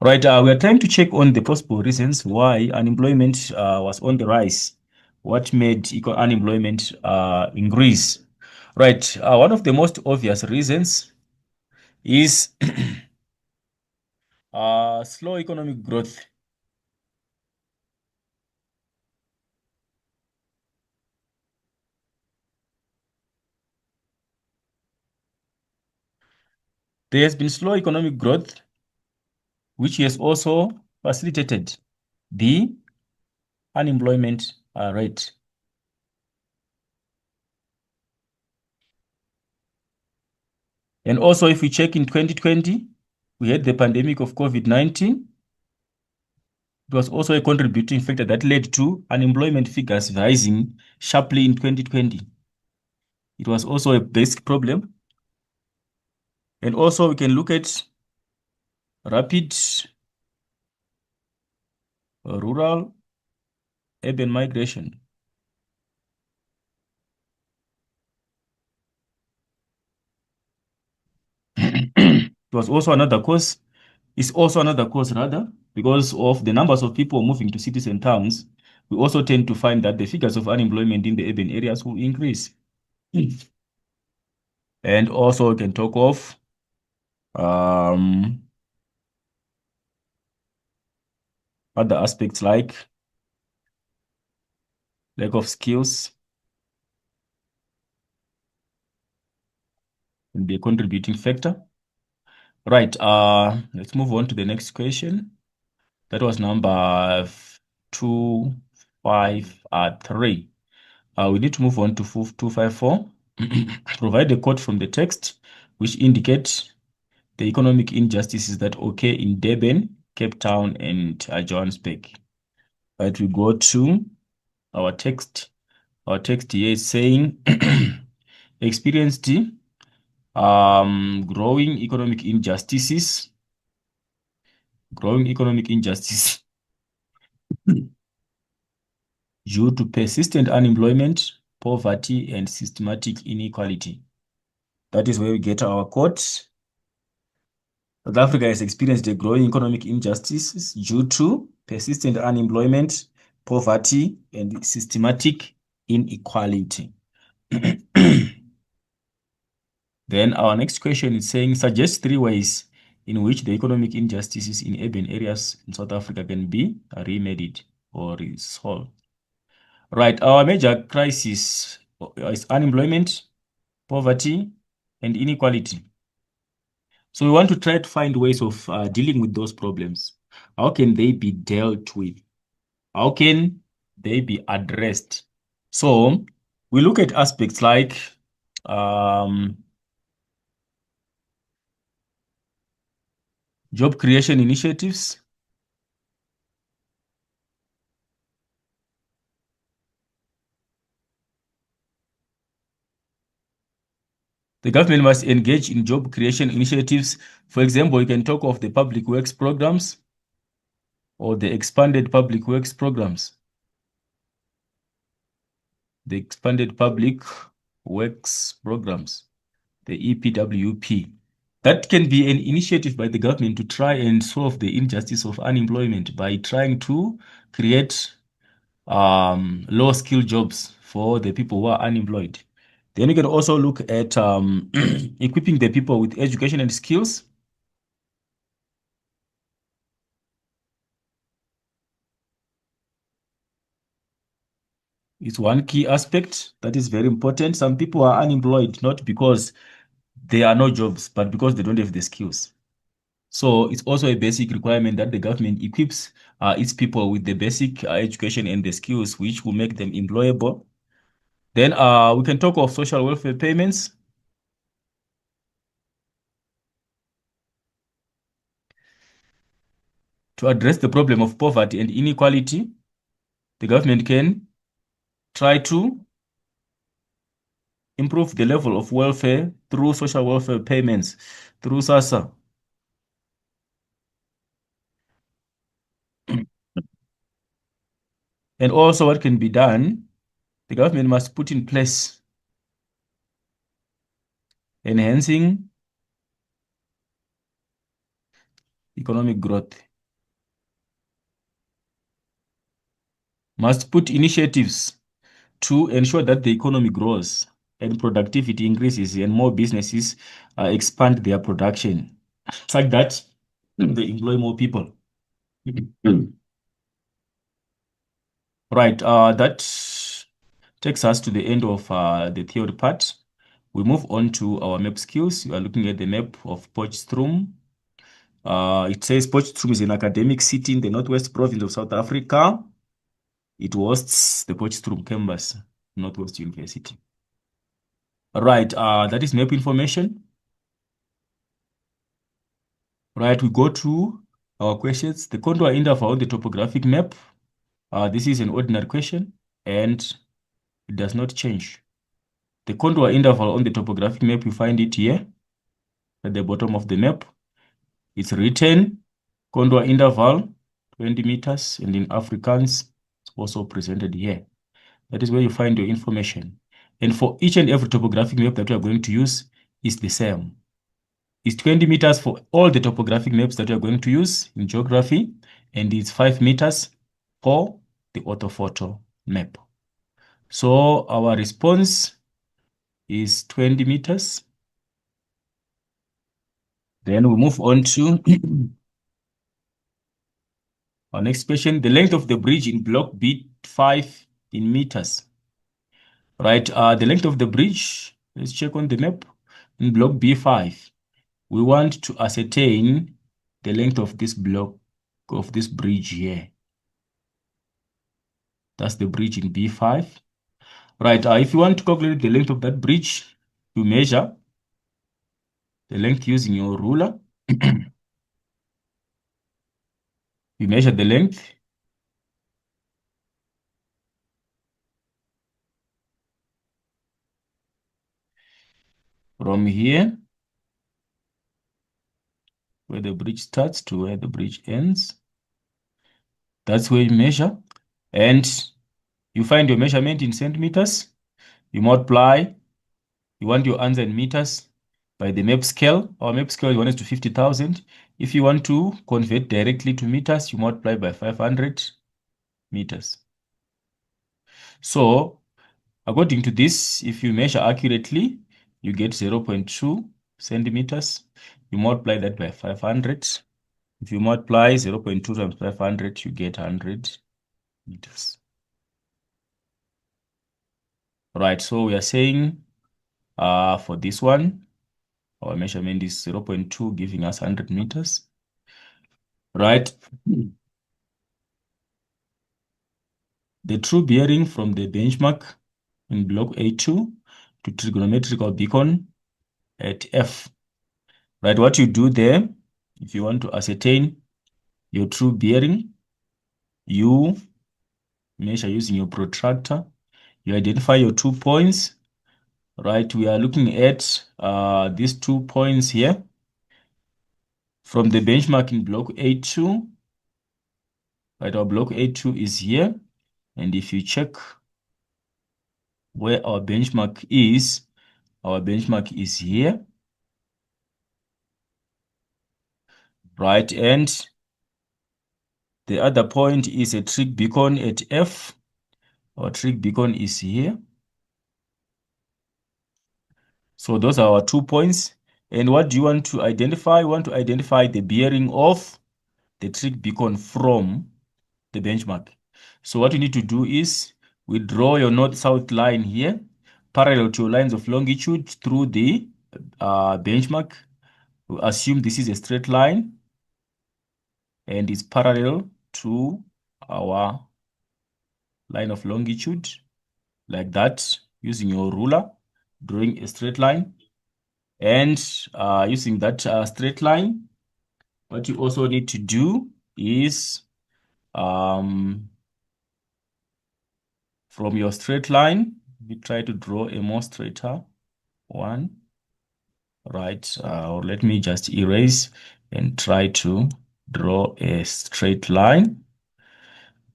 Right, we are trying to check on the possible reasons why unemployment was on the rise. What made unemployment increase? Right, one of the most obvious reasons is Slow economic growth. There has been slow economic growth, which has also facilitated the unemployment rate. And also, if we check in 2020, we had the pandemic of COVID-19. It was also a contributing factor that led to unemployment figures rising sharply in 2020. It was also a basic problem. And also, we can look at rapid rural urban migration. It was also another cause. It's also another cause, rather, because of the numbers of people moving to cities and towns. We also tend to find that the figures of unemployment in the urban areas will increase. And also, we can talk of um, other aspects like lack of skills can be a contributing factor. Right. Let's move on to the next question. That was number 253. We need to move on to 254. Provide a quote from the text which indicates the economic injustices that occur in Durban, Cape Town, and Johannesburg. Right, we go to our text. Our text here is saying experienced growing economic injustices, growing economic injustice due to persistent unemployment, poverty, and systematic inequality. That is where we get our quote. South Africa has experienced a growing economic injustices due to persistent unemployment, poverty, and systematic inequality. Then our next question is saying, suggest 3 ways in which the economic injustices in urban areas in South Africa can be remedied or resolved. Right, our major crisis is unemployment, poverty, and inequality. So we want to try to find ways of dealing with those problems. How can they be dealt with? How can they be addressed? So we look at aspects like um, job creation initiatives. The government must engage in job creation initiatives. For example, you can talk of the public works programs or the expanded public works programs. The expanded public works programs, the EPWP. That can be an initiative by the government to try and solve the injustice of unemployment by trying to create low skill jobs for the people who are unemployed. Then you can also look at equipping the people with education and skills. It's one key aspect that is very important. Some people are unemployed not because there are no jobs, but because they don't have the skills. So it's also a basic requirement that the government equips its people with the basic education and the skills which will make them employable. Then we can talk of social welfare payments. To address the problem of poverty and inequality, the government can try to improve the level of welfare through social welfare payments, through SASSA. And also what can be done, the government must put in place enhancing economic growth, must put initiatives to ensure that the economy grows and productivity increases and more businesses expand their production. It's like that they employ more people. Right, that takes us to the end of the theory part. We move on to our map skills. We are looking at the map of Potchefstroom. It says Potchefstroom is an academic city in the northwest province of South Africa. It hosts the Potchefstroom campus, Northwest University. Right, that is map information. Right, we go to our questions. The contour interval on the topographic map. This is an ordinary question and it does not change. The contour interval on the topographic map, you find it here at the bottom of the map. It's written contour interval 20 meters, and in Afrikaans, it's also presented here. That is where you find your information. And for each and every topographic map that we are going to use is the same. It's 20 meters for all the topographic maps that we are going to use in geography, and it's 5 meters for the orthophoto map. So our response is 20 meters. Then we move on to our next question. The length of the bridge in block B5 in meters. Right, the length of the bridge, let's check on the map. In block B5, we want to ascertain the length of this block, of this bridge here. That's the bridge in B5. Right, if you want to calculate the length of that bridge, you measure the length using your ruler. You measure the length. From here, where the bridge starts to where the bridge ends. That's where you measure. And you find your measurement in centimeters. You multiply. You want your answer in meters by the map scale. Our map scale is 1 to 50,000. If you want to convert directly to meters, you multiply by 500 meters. So according to this, if you measure accurately, you get 0.2 centimeters. You multiply that by 500. If you multiply 0.2 times 500, you get 100 meters. Right, so we are saying for this one, our measurement is 0.2, giving us 100 meters. Right. The true bearing from the benchmark in block A2 to trigonometrical beacon at F. Right, what you do there, if you want to ascertain your true bearing, you measure using your protractor. You identify your 2 points. Right, we are looking at these 2 points here from the benchmark in block A2. Right, our block A2 is here. And if you check where our benchmark is here. Right, and the other point is a trig beacon at F. Our trig beacon is here. So those are our 2 points. And what do you want to identify? You want to identify the bearing of the trig beacon from the benchmark. So what you need to do is we draw your north-south line here, parallel to your lines of longitude through the benchmark. We assume this is a straight line and is parallel to our line of longitude, like that, using your ruler, drawing a straight line. And using that straight line, what you also need to do is from your straight line, we try to draw a more straighter one. Right, or let me just erase and try to draw a straight line.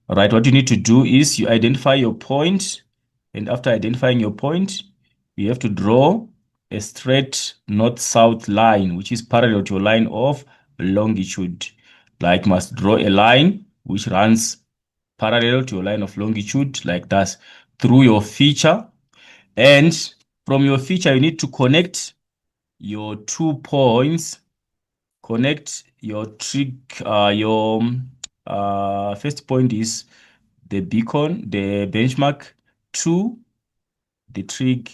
All right, what you need to do is you identify your point, and after identifying your point, you have to draw a straight north-south line, which is parallel to your line of longitude. Like, must draw a line which runs parallel to your line of longitude, like that, through your feature. And from your feature, you need to connect your 2 points connect your trig, your first point is the beacon, the benchmark to the trig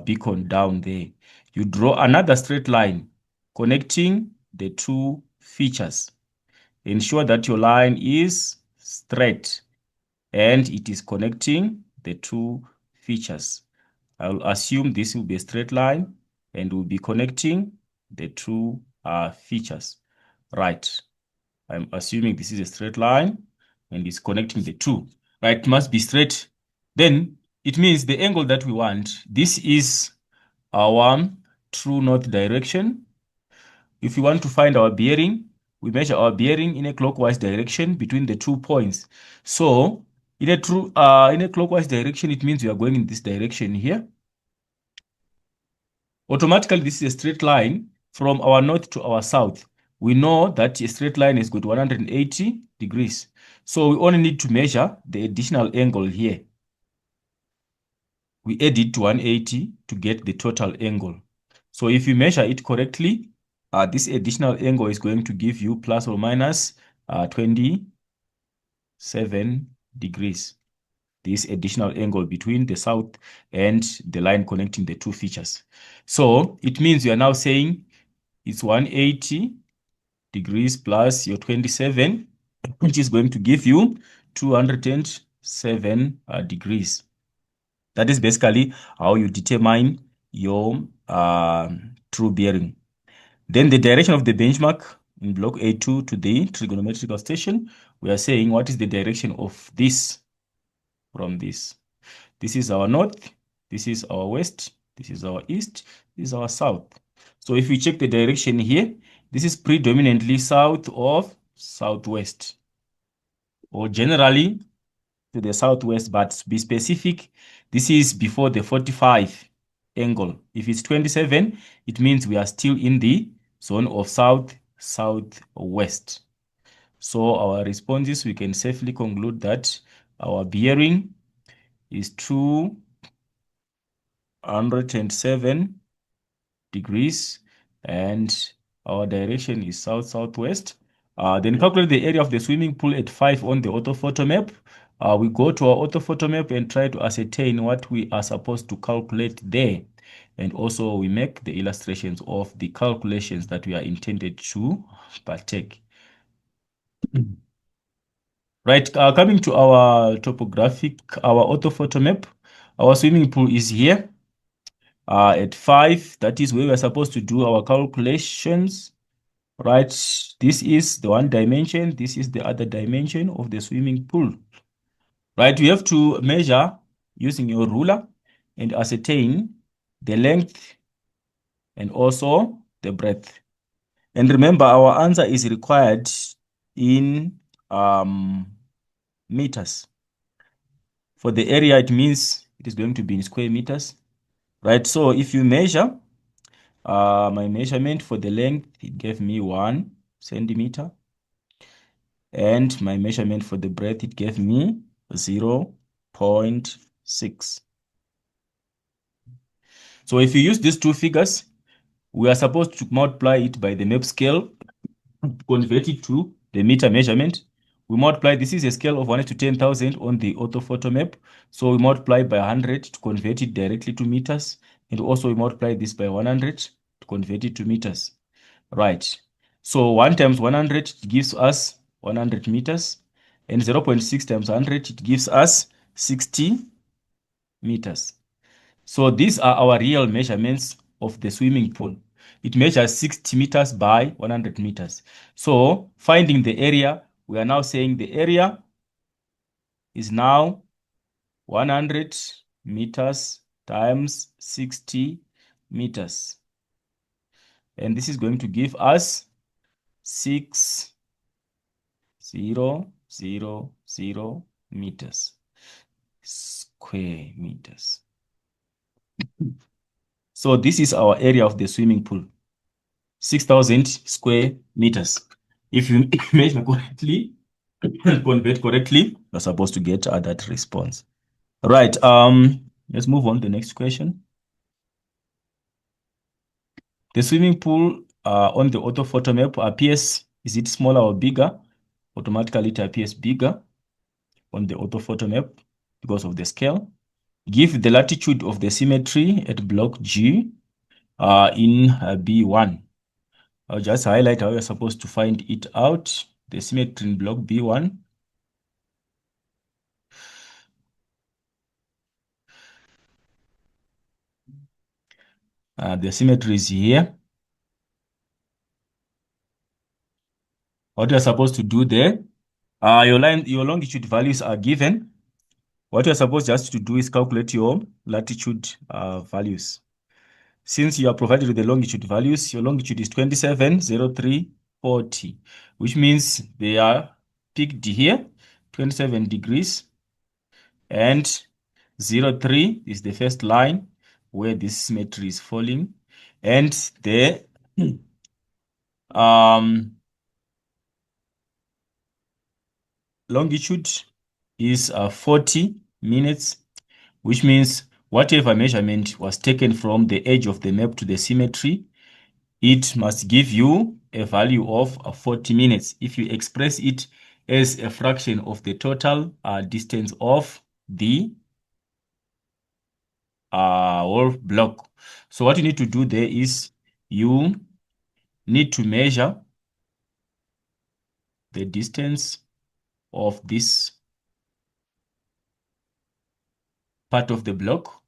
beacon down there. You draw another straight line connecting the two features. Ensure that your line is straight and it is connecting the two features. I'll assume this will be a straight line and will be connecting the two features. Right. I'm assuming this is a straight line and it's connecting the two. Right, it must be straight. Then it means the angle that we want, this is our true north direction. If we want to find our bearing, we measure our bearing in a clockwise direction between the 2 points. So in a clockwise direction, it means we are going in this direction here. Automatically, this is a straight line from our north to our south. We know that a straight line is good 180 degrees. So we only need to measure the additional angle here. We add it to 180 to get the total angle. So if you measure it correctly, this additional angle is going to give you plus or minus 27 degrees. This additional angle between the south and the line connecting the two features. So it means you are now saying it's 180 degrees plus your 27, which is going to give you 207 degrees. That is basically how you determine your true bearing. Then the direction of the benchmark in block A2 to the trigonometrical station, we are saying what is the direction of this from this. This is our north, this is our west, this is our east, this is our south. So if we check the direction here, this is predominantly south of southwest, or generally to the southwest, but to be specific, this is before the 45 angle. If it's 27, it means we are still in the zone of southwest. So our responses, we can safely conclude that our bearing is 207 degrees and our direction is southwest. Then calculate the area of the swimming pool at 5 on the orthophoto map. We go to our orthophoto map and try to ascertain what we are supposed to calculate there. And also we make the illustrations of the calculations that we are intended to partake. Right, coming to our topographic, our orthophoto map, our swimming pool is here at 5. That is where we're supposed to do our calculations. Right, this is the one dimension, this is the other dimension of the swimming pool. Right, we have to measure using your ruler and ascertain the length and also the breadth. And remember, our answer is required in meters. For the area, it means it is going to be in square meters. Right, so if you measure, my measurement for the length, it gave me 1 centimeter. And my measurement for the breadth, it gave me 0.6. So if you use these two figures, we are supposed to multiply it by the map scale, convert it to the meter measurement. We multiply, this is a scale of 1 to 10,000 on the orthophoto map. So we multiply by 100 to convert it directly to meters. And also we multiply this by 100 to convert it to meters. Right. So 1 times 100 gives us 100 meters. And 0.6 times 100, it gives us 60 meters. So these are our real measurements of the swimming pool. It measures 60 meters by 100 meters. So finding the area, we are now saying the area is now 100 meters times 60 meters. And this is going to give us 6,000 meters, square meters. So this is our area of the swimming pool, 6,000 square meters. If you measure correctly and convert correctly, you're supposed to get that response. Right, let's move on to the next question. The swimming pool on the orthophoto map appears, is it smaller or bigger? Automatically it appears bigger on the orthophoto map because of the scale. Give the latitude of the symmetry at block G in B1. I'll just highlight how you're supposed to find it out. The symmetry in block B1. The symmetry is here. What you're supposed to do there, your longitude values are given. What you're supposed just to do is calculate your latitude values. Since you are provided with the longitude values, your longitude is 27, 03, 40, which means they are picked here, 27 degrees, and 03 is the first line where this symmetry is falling, and the longitude is 40 minutes, which means whatever measurement was taken from the edge of the map to the symmetry, it must give you a value of 40 minutes if you express it as a fraction of the total distance of the whole block. So what you need to do there is you need to measure the distance of this part of the block,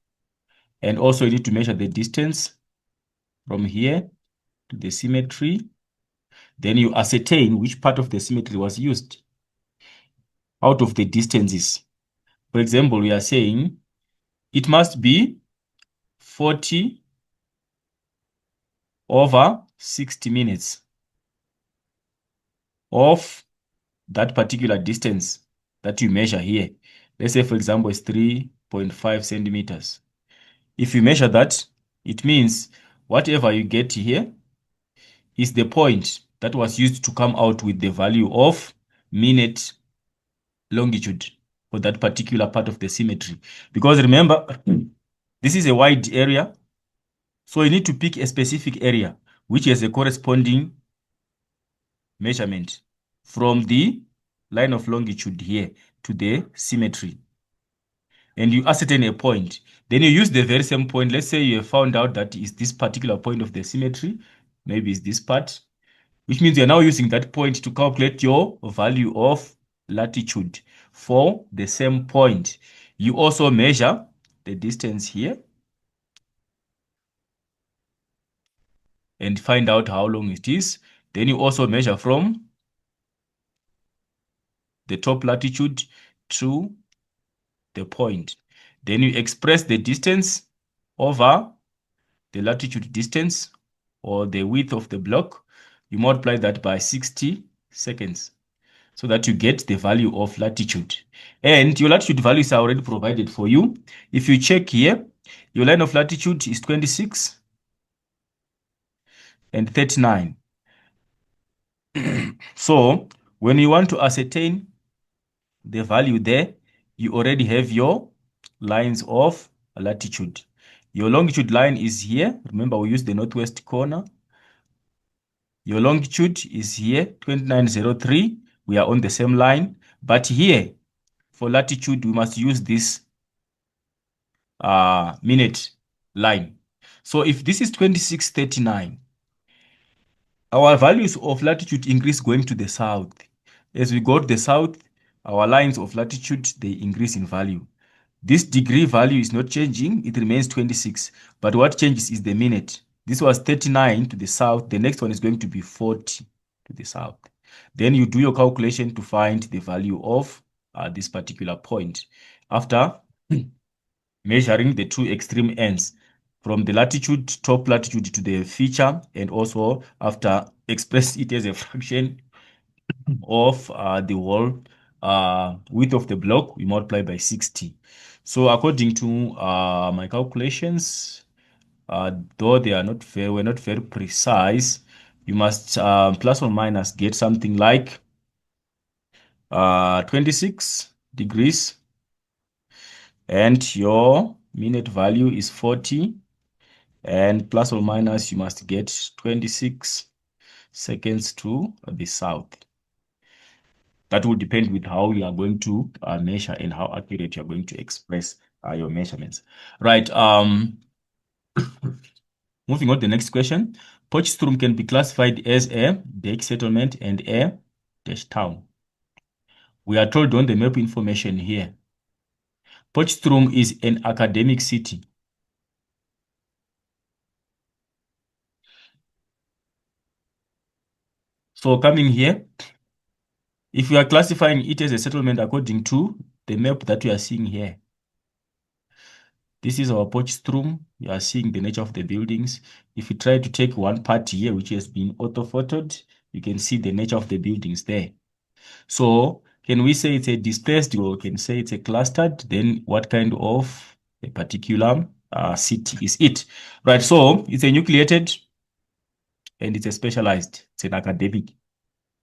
and also you need to measure the distance from here to the symmetry. Then you ascertain which part of the symmetry was used out of the distances. For example, we are saying it must be 40 over 60 minutes of that particular distance that you measure here. Let's say, for example, it's 3.5 centimeters. If you measure that, it means whatever you get here is the point that was used to come out with the value of minute longitude for that particular part of the symmetry. Because remember, this is a wide area, so you need to pick a specific area which has a corresponding measurement from the line of longitude here to the symmetry. And you ascertain a point. Then you use the very same point. Let's say you have found out that is this particular point of the symmetry. Maybe it's this part, which means you're now using that point to calculate your value of latitude for the same point. You also measure the distance here and find out how long it is. Then you also measure from the top latitude to the point. Then you express the distance over the latitude distance or the width of the block. You multiply that by 60 seconds so that you get the value of latitude. And your latitude values are already provided for you. If you check here, your line of latitude is 26 and 39. So when you want to ascertain the value there, you already have your lines of latitude. Your longitude line is here. Remember, we use the northwest corner. Your longitude is here, 2903. We are on the same line. But here, for latitude, we must use this minute line. So if this is 2639, our values of latitude increase going to the south. As we go to the south, our lines of latitude, they increase in value. This degree value is not changing. It remains 26. But what changes is the minute. This was 39 to the south. The next one is going to be 40 to the south. Then you do your calculation to find the value of this particular point after measuring the two extreme ends from the latitude, top latitude to the feature, and also after express it as a fraction of the whole width of the block, we multiply by 60. So according to my calculations, though they are not very, were not very precise, you must plus or minus get something like 26 degrees, and your minute value is 40, and plus or minus you must get 26 seconds to the south. That will depend with how you are going to measure and how accurate you are going to express your measurements. Right. Moving on to the next question. Potchefstroom can be classified as a Dutch settlement and a Dutch town. We are told on the map information here. Potchefstroom is an academic city. So coming here, if we are classifying it as a settlement according to the map that we are seeing here, this is our Potchefstroom. You are seeing the nature of the buildings. If you try to take one part here, which has been orthophotoed, you can see the nature of the buildings there. So can we say it's a dispersed or can say it's a clustered? Then what kind of a particular city is it? Right, so it's a nucleated and it's a specialized. It's an academic.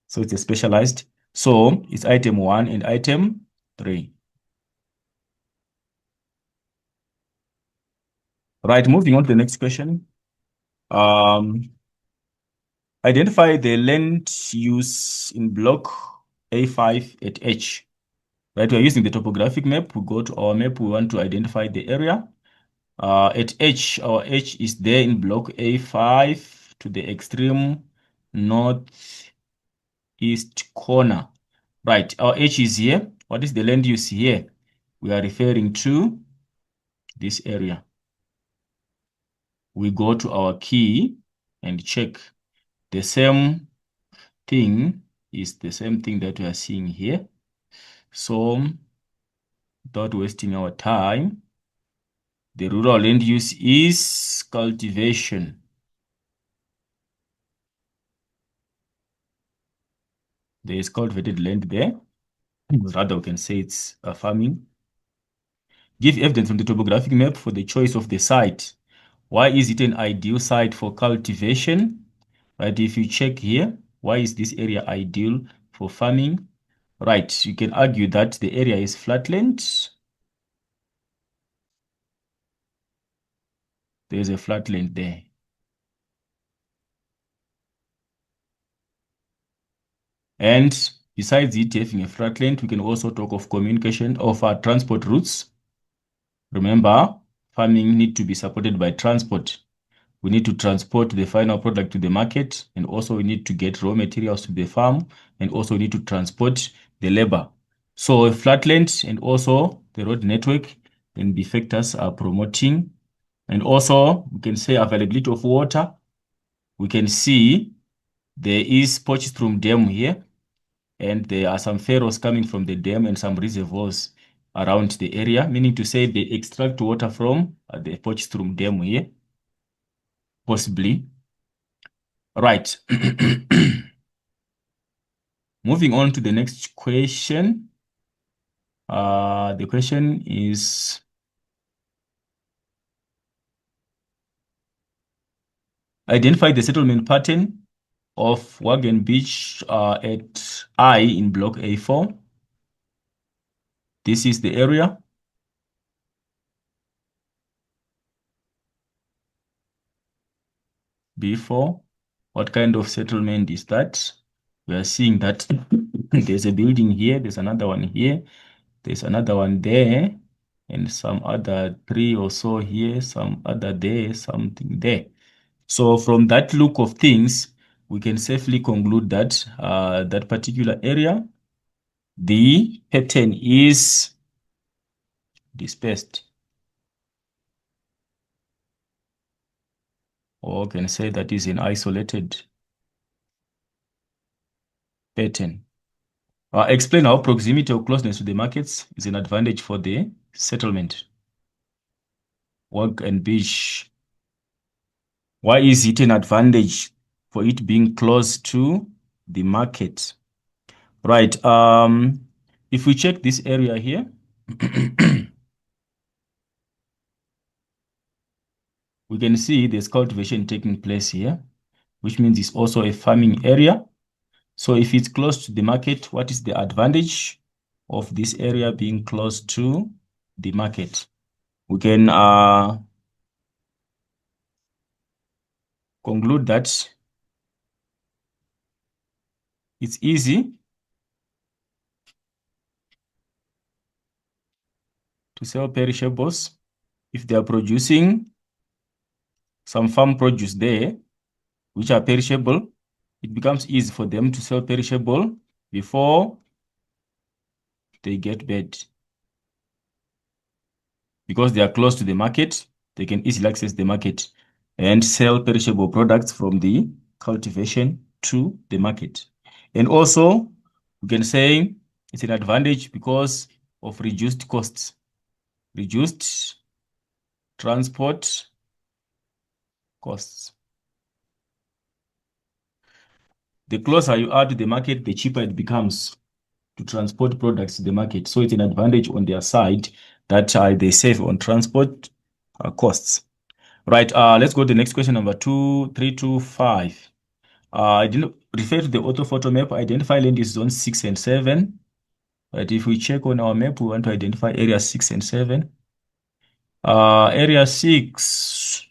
So it's a specialized. So it's item 1 and item 3. Right, moving on to the next question. Identify the land use in block A5 at H. Right, we're using the topographic map. We go to our map. We want to identify the area. At H, our H is there in block A5 to the extreme northeast corner. Right, our H is here. What is the land use here? We are referring to this area. We go to our key and check. The same thing is the same thing that we are seeing here. So, without wasting our time, the rural land use is cultivation. There is cultivated land there. Rather, we can say it's farming. Give evidence from the topographic map for the choice of the site. Why is it an ideal site for cultivation? Right, if you check here, why is this area ideal for farming? Right, you can argue that the area is flatland. There's a flatland there. And besides it having a flatland, we can also talk of communication of our transport routes. Remember, farming need to be supported by transport. We need to transport the final product to the market, and also we need to get raw materials to the farm, and also we need to transport the labor. So flatland and also the road network can be factors are promoting. And also we can say availability of water. We can see there is Potchefstroom Dam here, and there are some furrows coming from the dam and some reservoirs around the area, meaning to say they extract water from the Potchefstroom Dam here, possibly. Right. Moving on to the next question. The question is, identify the settlement pattern of Wagon Beach at I in block A4. This is the area. B4. What kind of settlement is that? We are seeing that there's a building here, there's another one here, there's another one there, and some other 3 or so here, some other there, something there. So from that look of things, we can safely conclude that that particular area, the pattern is dispersed. Or can say that is an isolated pattern. Explain how proximity or closeness to the markets is an advantage for the settlement. Work and beach. Why is it an advantage for it being close to the market? Right. If we check this area here, we can see there's cultivation taking place here, which means it's also a farming area. So if it's close to the market, what is the advantage of this area being close to the market? We can conclude that It's easy to sell perishables if they are producing some farm produce there, which are perishable. It becomes easy for them to sell perishable before they get bad. Because they are close to the market, they can easily access the market and sell perishable products from the cultivation to the market. And also, we can say it's an advantage because of reduced costs, reduced transport costs. The closer you are to the market, the cheaper it becomes to transport products to the market. So it's an advantage on their side that they save on transport costs. Right, let's go to the next question, number 2325. I didn't refer to the orthophoto map, identify land use zones 6 and 7. But if we check on our map, we want to identify area 6 and 7. Area 6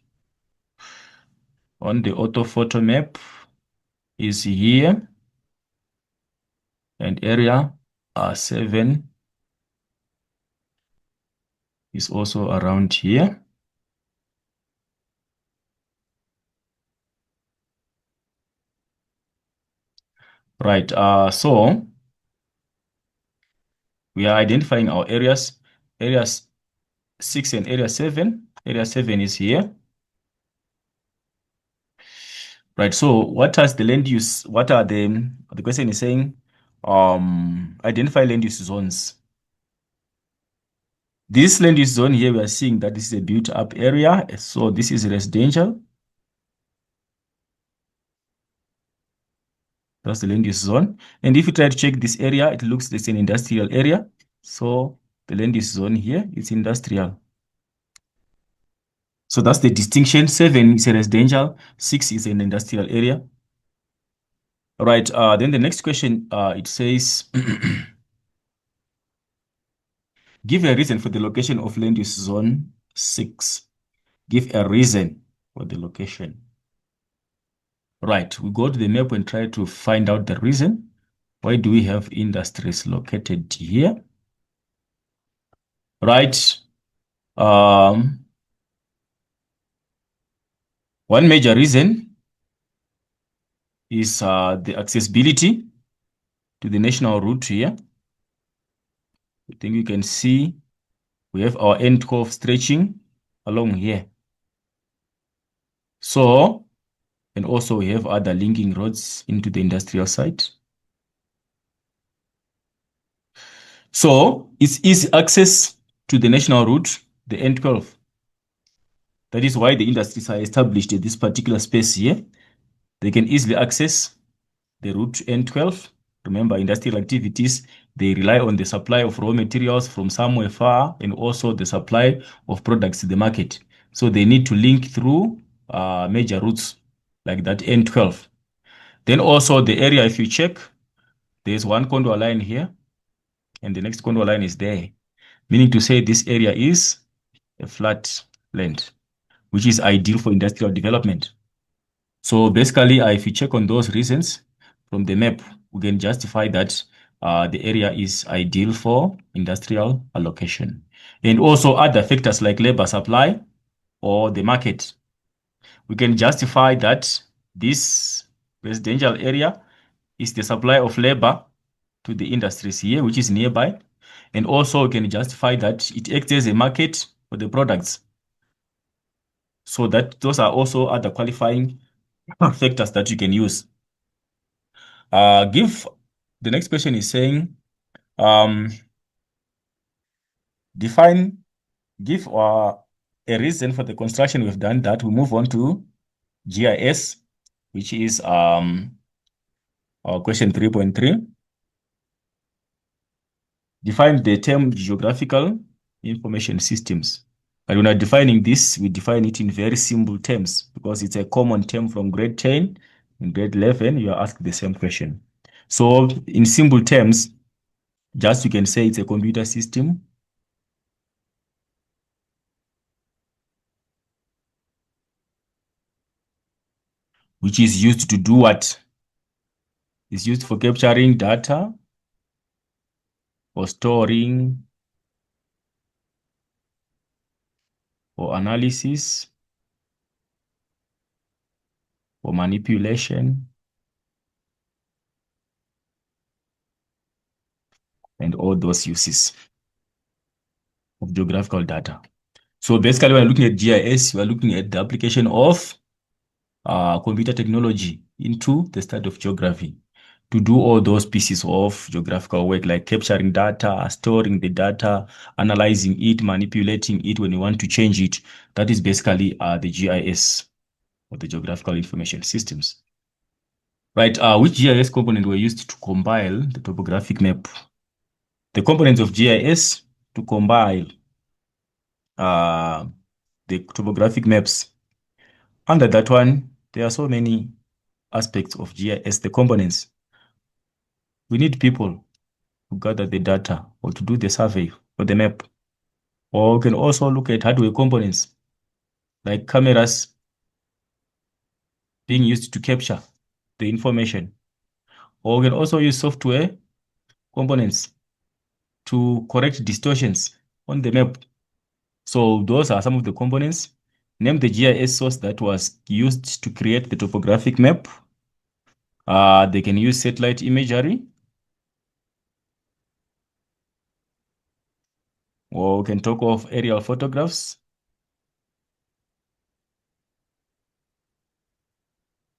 on the orthophoto map is here, and area 7 is also around here. Right, so we are identifying our areas, areas 6 and area 7. Area 7 is here. Right, so what has the land use, what are the question is saying, identify land use zones. This land use zone here, we are seeing that this is a built up area. So this is residential. That's the land use zone. And if you try to check this area, it looks like an industrial area. So the land use zone here is industrial. So that's the distinction. 7 is a residential, 6 is an industrial area. All right, then the next question, it says, give a reason for the location of land use zone 6. Give a reason for the location. Right, we go to the map and try to find out the reason. Why do we have industries located here? Right. One major reason is the accessibility to the national route here. I think you can see we have our N12 stretching along here. So, and also we have other linking roads into the industrial site. So, it's easy access to the national route, the N12. That is why the industries are established in this particular space here. They can easily access the route N12. Remember, industrial activities, they rely on the supply of raw materials from somewhere far and also the supply of products to the market. So they need to link through major routes like that N12. Then also the area, if you check, there's one contour line here and the next contour line is there, meaning to say this area is a flat land, which is ideal for industrial development. So basically, if you check on those reasons from the map, we can justify that the area is ideal for industrial allocation. And also other factors like labor supply or the market. We can justify that this residential area is the supply of labor to the industries here, which is nearby. And also we can justify that it acts as a market for the products. So that those are also other qualifying factors that you can use. Give the next question is saying, um, define, give a reason for the construction we've done that. We move on to GIS, which is our question 3.3. Define the term geographical information systems. And when we're defining this, we define it in very simple terms because it's a common term from grade 10. In grade 11, you are asked the same question. So in simple terms, just you can say it's a computer system which is used to do what? It's used for capturing data or storing or analysis or manipulation and all those uses of geographical data. So basically, when looking at GIS, we are looking at the application of computer technology into the study of geography to do all those pieces of geographical work, like capturing data, storing the data, analyzing it, manipulating it when you want to change it. That is basically the GIS, or the Geographical Information Systems. Right, which GIS component were used to compile the topographic map? The components of GIS to compile uh, the topographic maps. Under that one, there are so many aspects of GIS, the components. We need people to gather the data or to do the survey for the map. Or we can also look at hardware components like cameras being used to capture the information. Or we can also use software components to correct distortions on the map. So those are some of the components. Name the GIS source that was used to create the topographic map. They can use satellite imagery, or we can talk of aerial photographs,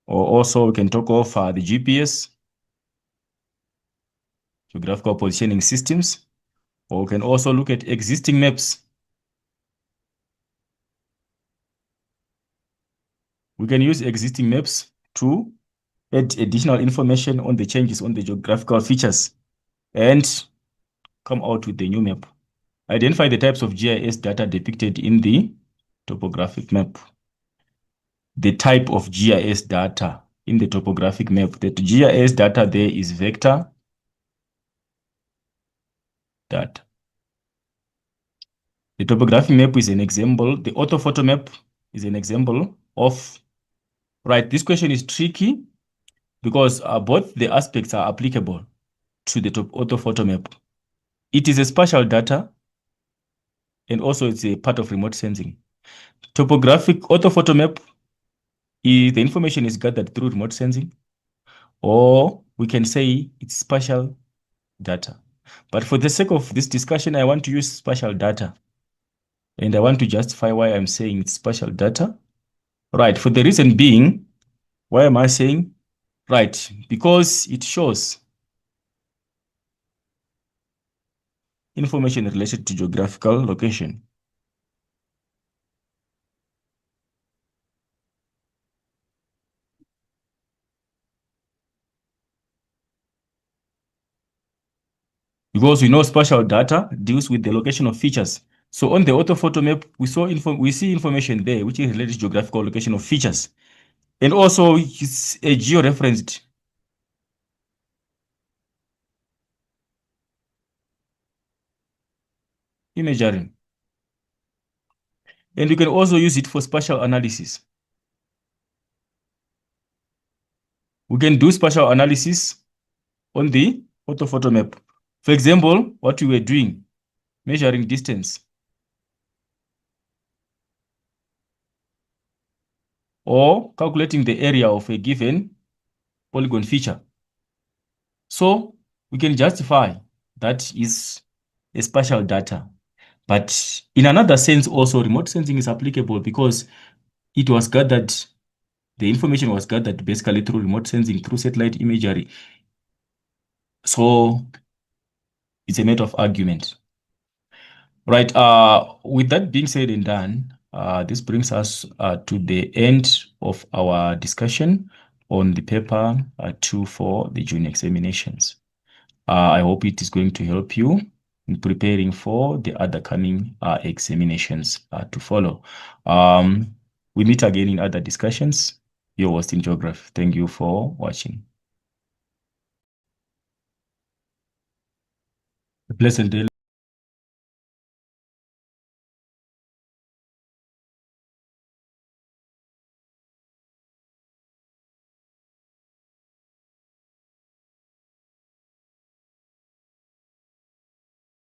or also we can talk of the GPS, geographical positioning systems, or we can also look at existing maps. We can use existing maps to add additional information on the changes on the geographical features and come out with the new map. Identify the types of GIS data depicted in the topographic map. The type of GIS data in the topographic map. The GIS data there is vector data. The topographic map is an example. The orthophoto map is an example of, right, this question is tricky because both the aspects are applicable to the orthophoto map. It is a spatial data and also it's a part of remote sensing. Topographic orthophoto map is the information is gathered through remote sensing, or we can say it's spatial data. But for the sake of this discussion, I want to use spatial data. And I want to justify why I'm saying it's spatial data. Right, for the reason being, why am I saying? Right, because it shows information related to geographical location. Because we know spatial data deals with the location of features. So on the orthophoto map, we see information there which is related to geographical location of features. And also it's a geo-referenced imagery. And you can also use it for spatial analysis. We can do spatial analysis on the orthophoto map. For example, what we were doing, measuring distance or calculating the area of a given polygon feature. So we can justify that is a spatial data. But in another sense, also remote sensing is applicable because it was gathered, the information was gathered basically through remote sensing, through satellite imagery. So it's a matter of argument. Right. With that being said and done, this brings us to the end of our discussion on the paper 2 for the junior examinations. I hope it is going to help you in preparing for the other coming examinations to follow. We meet again in other discussions. Your host in geography. Thank you for watching. A pleasant day.